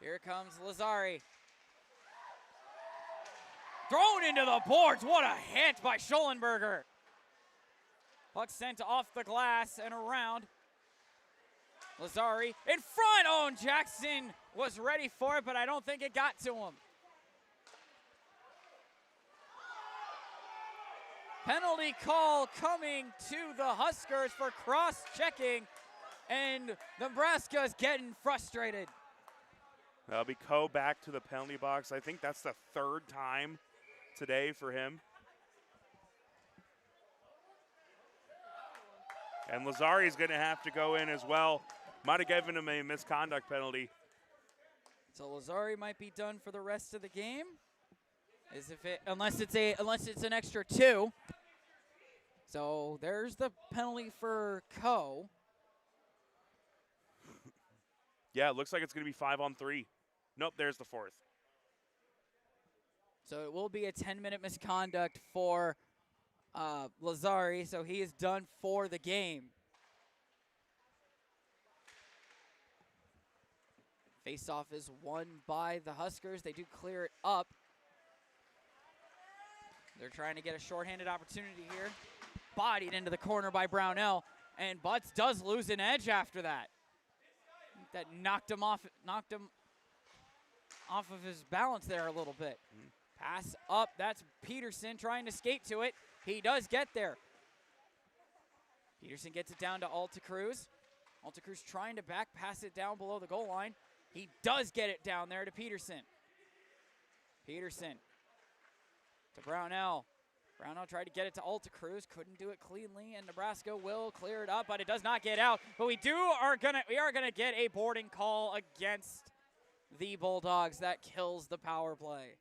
Here comes Lazari. Thrown into the boards. What a hit by Schollenberger. Puck sent off the glass and around. Lazari in front. Oh, and Jackson was ready for it, but I don't think it got to him. Penalty call coming to the Huskers for cross-checking, and Nebraska's getting frustrated. That'll be Coe back to the penalty box. I think that's the third time today for him. And Lazari's going to have to go in as well. Might have given him a misconduct penalty. So Lazari might be done for the rest of the game, unless it's an extra 2. So there's the penalty for Coe. Yeah, it looks like it's going to be 5-on-3. Nope, there's the 4th. So it will be a 10-minute misconduct for Lazari, so he is done for the game. Face-off is won by the Huskers. They do clear it up. They're trying to get a shorthanded opportunity here. Bodied into the corner by Brownell, and Butts does lose an edge after that. That knocked him off of his balance there a little bit. Pass up, that's Peterson trying to skate to it. He does get there. Peterson gets it down to Alta Cruz. Alta Cruz trying to back pass it down below the goal line. He does get it down there to Peterson. Peterson to Brownell. Brownell tried to get it to Alta Cruz, couldn't do it cleanly, and Nebraska will clear it up, but it does not get out. But we are gonna get a boarding call against the Bulldogs. That kills the power play.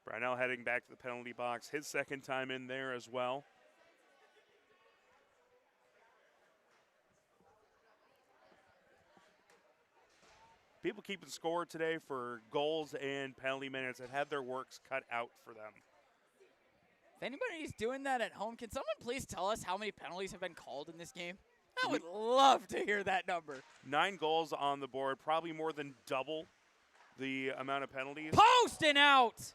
Brownell heading back to the penalty box, his second time in there as well. People keeping score today for goals and penalty minutes that had their works cut out for them. If anybody's doing that at home, can someone please tell us how many penalties have been called in this game? I would love to hear that number. 9 goals on the board, probably more than double the amount of penalties. Post and out!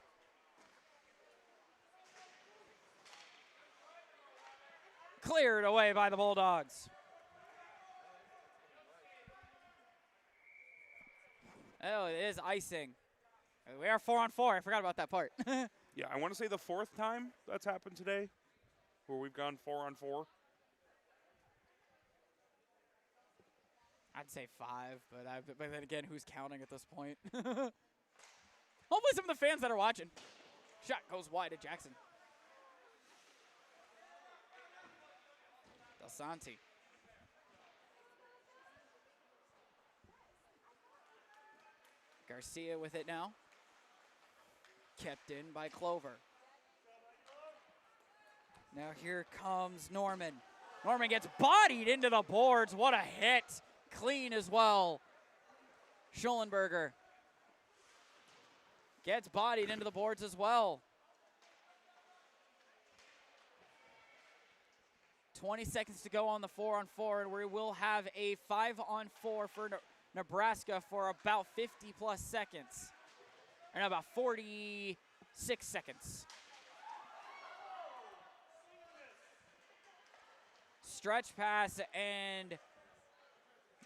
Cleared away by the Bulldogs. Oh, it is icing. We are 4-on-4. I forgot about that part. Yeah, I want to say the 4th time that's happened today, where we've gone 4-on-4. I'd say 5, but then again, who's counting at this point? Hopefully some of the fans that are watching. Shot goes wide to Jackson. Del Santi. Garcia with it now. Kept in by Clover. Now here comes Norman. Norman gets bodied into the boards. What a hit. Clean as well. Schollenberger gets bodied into the boards as well. 20 seconds to go on the 4-on-4, and we will have a 5-on-4 for Nebraska for about 50-plus seconds. And about 46 seconds. Stretch pass, and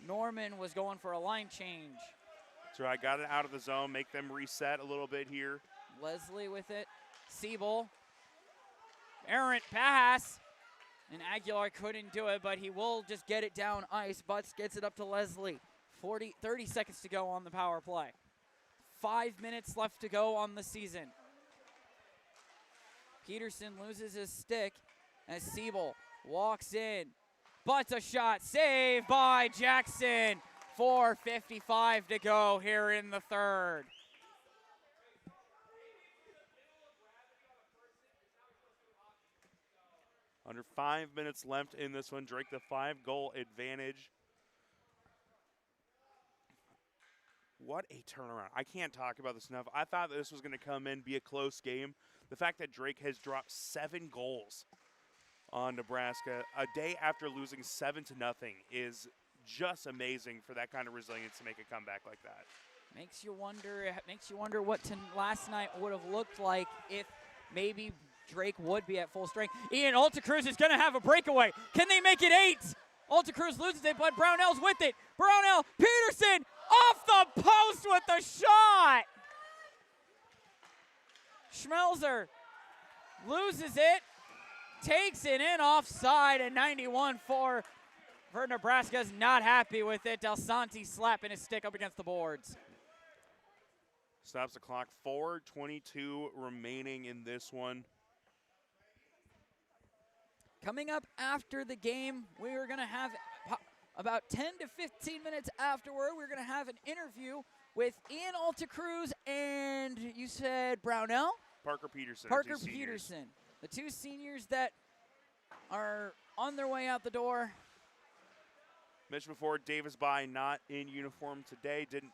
Norman was going for a line change. So I got it out of the zone, make them reset a little bit here. Leslie with it. Siebel. Errant pass. And Aguilar couldn't do it, but he will just get it down ice. Butts gets it up to Leslie. 30 seconds to go on the power play. 5 minutes left to go on the season. Peterson loses his stick as Siebel walks in. Butts a shot, saved by Jackson. 4:55 to go here in the third. Under 5 minutes left in this one. Drake, the 5-goal advantage. What a turnaround. I can't talk about this enough. I thought that this was going to come in, be a close game. The fact that Drake has dropped 7 goals on Nebraska a day after losing 7-0 is just amazing for that kind of resilience to make a comeback like that. Makes you wonder what last night would have looked like if maybe Drake would be at full strength. Ian Altacruz is going to have a breakaway. Can they make it 8? Altacruz loses it, but Brownell's with it. Brownell, Peterson, off the post with the shot. Schmelzer loses it, takes it in offside, and 91 for Nebraska's not happy with it. Del Santi slapping his stick up against the boards. Stops the clock, 4:22 remaining in this one. Coming up after the game, we are going to have about 10 to 15 minutes afterward, we're going to have an interview with Ian Altacruz and you said Brownell? Parker Peterson. Parker Peterson. The 2 seniors that are on their way out the door. Mentioned before, Davis By not in uniform today. Didn't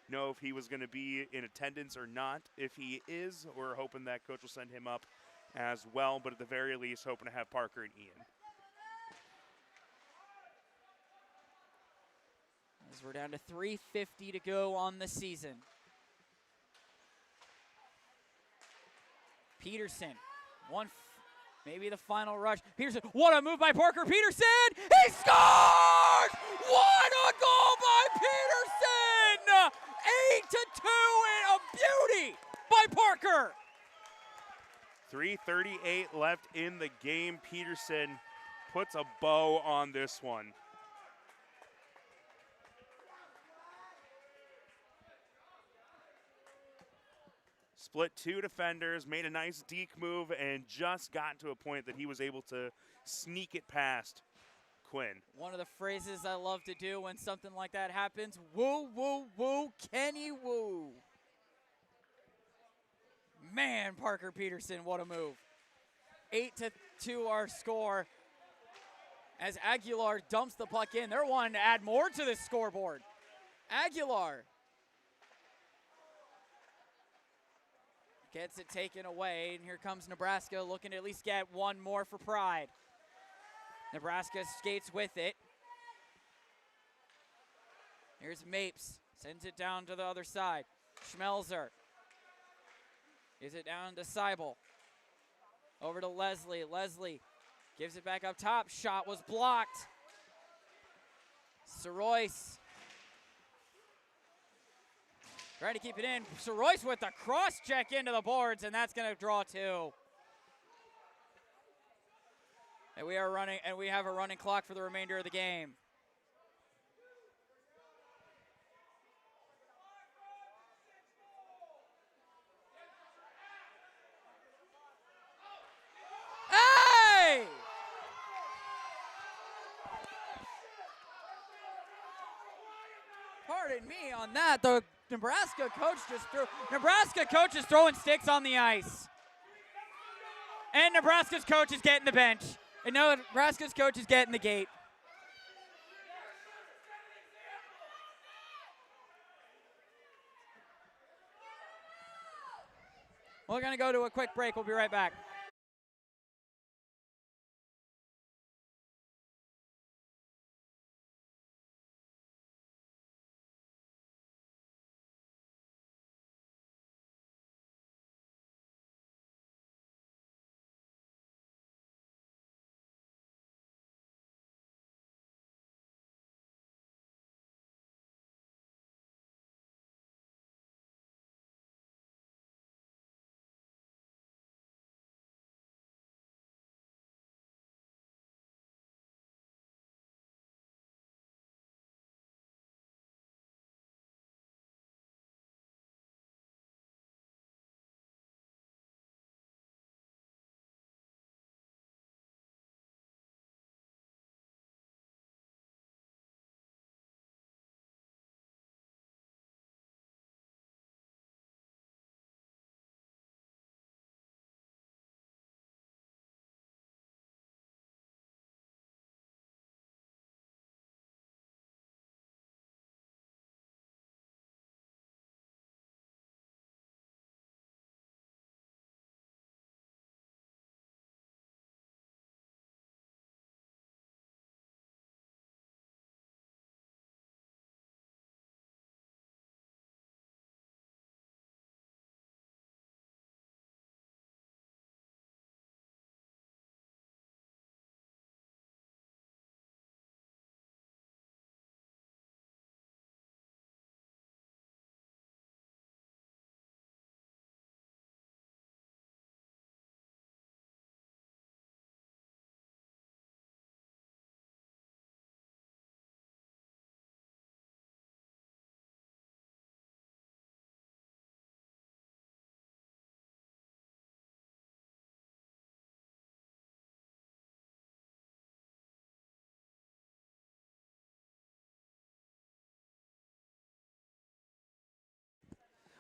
know if he was going to be in attendance or not. If he is, we're hoping that coach will send him up as well, but at the very least, hoping to have Parker and Ian. As we're down to 3:50 to go on the season. Peterson, maybe the final rush. Peterson, what a move by Parker Peterson! He scores! What a goal by Peterson! 8-2 and a beauty by Parker. 3:38 left in the game. Peterson puts a bow on this one. Split 2 defenders, made a nice deke move, and just got to a point that he was able to sneak it past Quinn. One of the phrases I love to do when something like that happens, woo, woo, woo, Kenny woo. Man, Parker Peterson, what a move. 8-2 our score. As Aguilar dumps the puck in, they're wanting to add more to this scoreboard. Aguilar gets it taken away, and here comes Nebraska looking to at least get one more for pride. Nebraska skates with it. Here's Mapes, sends it down to the other side. Schmelzer gives it down to Seibel. Over to Leslie. Leslie gives it back up top. Shot was blocked. Sorois trying to keep it in. Sorois with the cross check into the boards, and that's going to draw 2. And we have a running clock for the remainder of the game. Hey! Pardon me on that. The Nebraska coach is throwing sticks on the ice. And Nebraska's coach is getting the bench. And no, Nebraska's coach is getting the gate. We're going to go to a quick break. We'll be right back.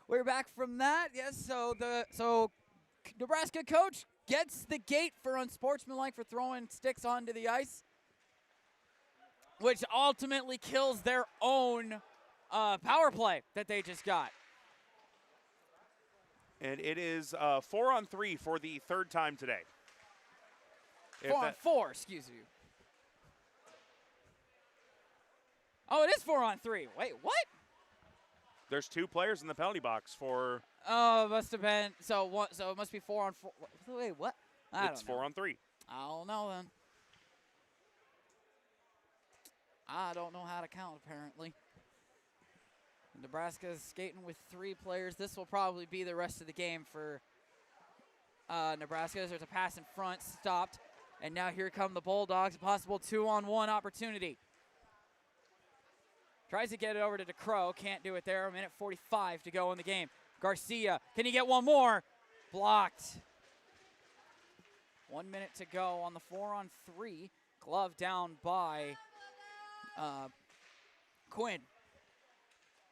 we're back from that. Yes, so Nebraska coach gets the gate for unsportsmanlike for throwing sticks onto the ice, which ultimately kills their own power play that they just got. And it is 4-on-3 for the third time today. 4-on-4, excuse me. Oh, it is 4-on-3. Wait, what? There's 2 players in the penalty box for. Oh, it must have been so it must be 4-on-4. Wait, what? It's 4-on-3. I don't know then. I don't know how to count apparently. Nebraska's skating with 3 players. This will probably be the rest of the game for Nebraska. There's a pass in front, stopped, and now here come the Bulldogs. A possible 2-on-1 opportunity. Tries to get it over to DeCrow. Can't do it there. A minute 45 to go in the game. Garcia, can he get one more? Blocked. 1 minute to go on the 4-on-3. Glove down by Quinn.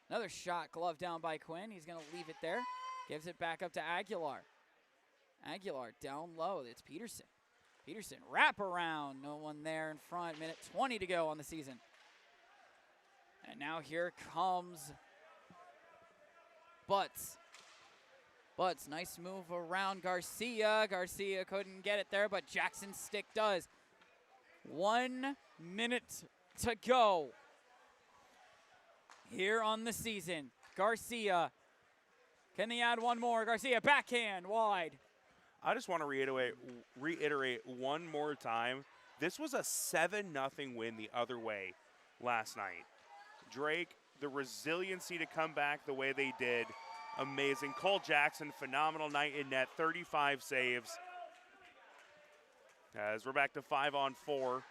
Another shot, glove down by Quinn. He's going to leave it there. Gives it back up to Aguilar. Aguilar down low. It's Peterson. Peterson, wrap around. No one there in front. Minute 20 to go on the season. And now here comes Butts. Butts, nice move around Garcia. Garcia couldn't get it there, but Jackson's stick does. 1 minute to go here on the season. Garcia, can they add one more? Garcia, backhand, wide. I just want to reiterate one more time. This was a 7-0 win the other way last night. Drake, the resiliency to come back the way they did, amazing. Cole Jackson, phenomenal night in net, 35 saves. As we're back to 5-on-4.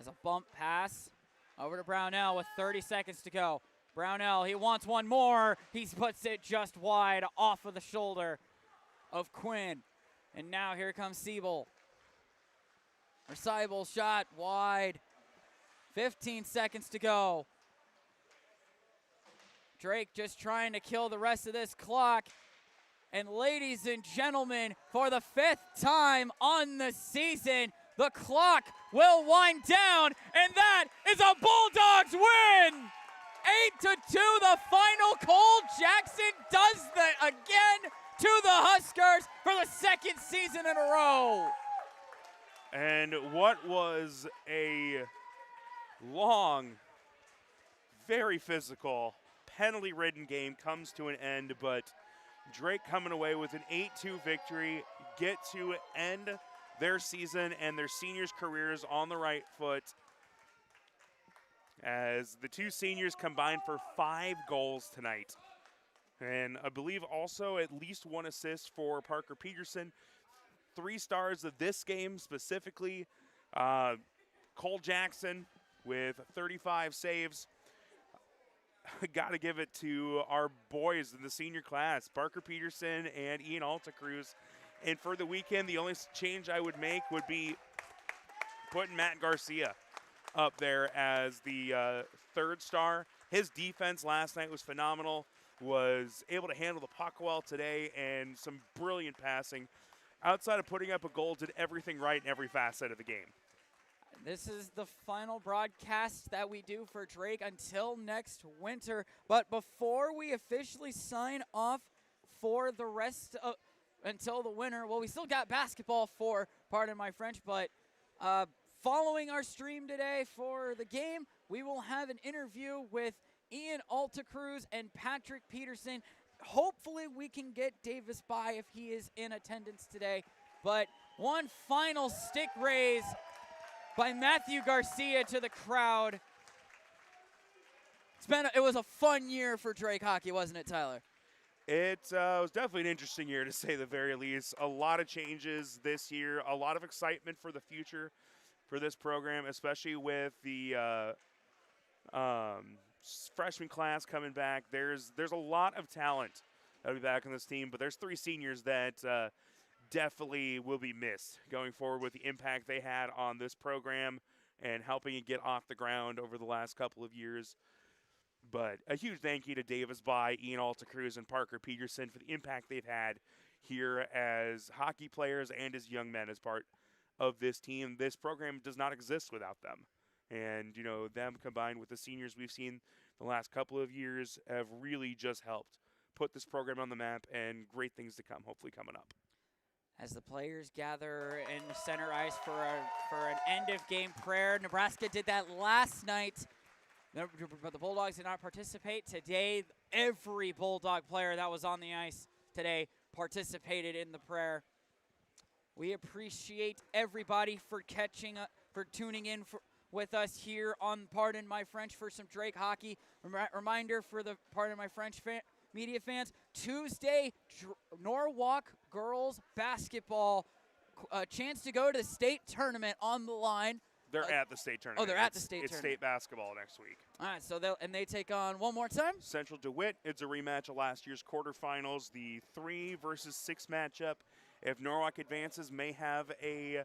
As a bump pass over to Brownell with 30 seconds to go. Brownell, he wants one more. He puts it just wide off of the shoulder of Quinn. And now here comes Siebel. Or Seibel, shot wide. 15 seconds to go. Drake just trying to kill the rest of this clock. And ladies and gentlemen, for the 5th time on the season, the clock will wind down, and that is a Bulldogs win! 8-2 the final. Cole Jackson does that again to the Huskers for the 2nd season in a row. And what was a long, very physical, penalty-ridden game comes to an end, but Drake coming away with an 8-2 victory, get to end their season and their seniors' careers on the right foot, as the 2 seniors combined for 5 goals tonight. And I believe also at least 1 assist for Parker Peterson. 3 stars of this game specifically. Cole Jackson with 35 saves. Got to give it to our boys in the senior class, Parker Peterson and Ian Altacruz. And for the weekend, the only change I would make would be putting Matt Garcia up there as the 3rd star. His defense last night was phenomenal, was able to handle the puck well today, and some brilliant passing. Outside of putting up a goal, did everything right in every facet of the game. This is the final broadcast that we do for Drake until next winter. But before we officially sign off for the rest of until the winter, well, we still got basketball for, pardon my French, but following our stream today for the game, we will have an interview with Ian Altacruz and Patrick Peterson. Hopefully we can get Davis by if he is in attendance today. But one final stick raise by Matthew Garcia to the crowd. It was a fun year for Drake hockey, wasn't it, Tyler? It was definitely an interesting year, to say the very least. A lot of changes this year, a lot of excitement for the future for this program, especially with the freshman class coming back. There's a lot of talent that'll be back on this team, but there's 3 seniors that definitely will be missed going forward with the impact they had on this program and helping it get off the ground over the last couple of years. But a huge thank you to Davis Bye, Ian Altacruz, and Parker Peterson for the impact they've had here as hockey players and as young men as part of this team. This program does not exist without them. And, them combined with the seniors we've seen the last couple of years have really just helped put this program on the map, and great things to come, hopefully coming up. As the players gather in center ice for an end-of-game prayer. Nebraska did that last night, but the Bulldogs did not participate today. Every Bulldog player that was on the ice today participated in the prayer. We appreciate everybody for tuning in with us here on Pardon My French for some Drake hockey. Reminder for the Pardon My French media fans, Tuesday, Norwalk girls basketball, a chance to go to the state tournament on the line. They're at the state tournament. Oh, they're at the state tournament. It's state basketball next week. All right, so they take on one more time? Central DeWitt. It's a rematch of last year's quarterfinals, the 3 versus 6 matchup. If Norwalk advances, may have a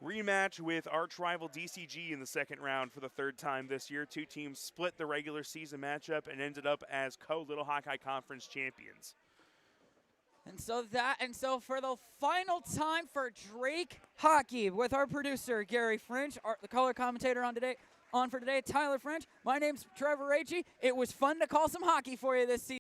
rematch with arch rival DCG in the second round for the third time this year. Two teams split the regular season matchup and ended up as co-Little Hawkeye Conference champions. And so for the final time for Drake hockey with our producer Gary French, the color commentator on for today, Tyler French. My name's Trevor Raichi. It was fun to call some hockey for you this season.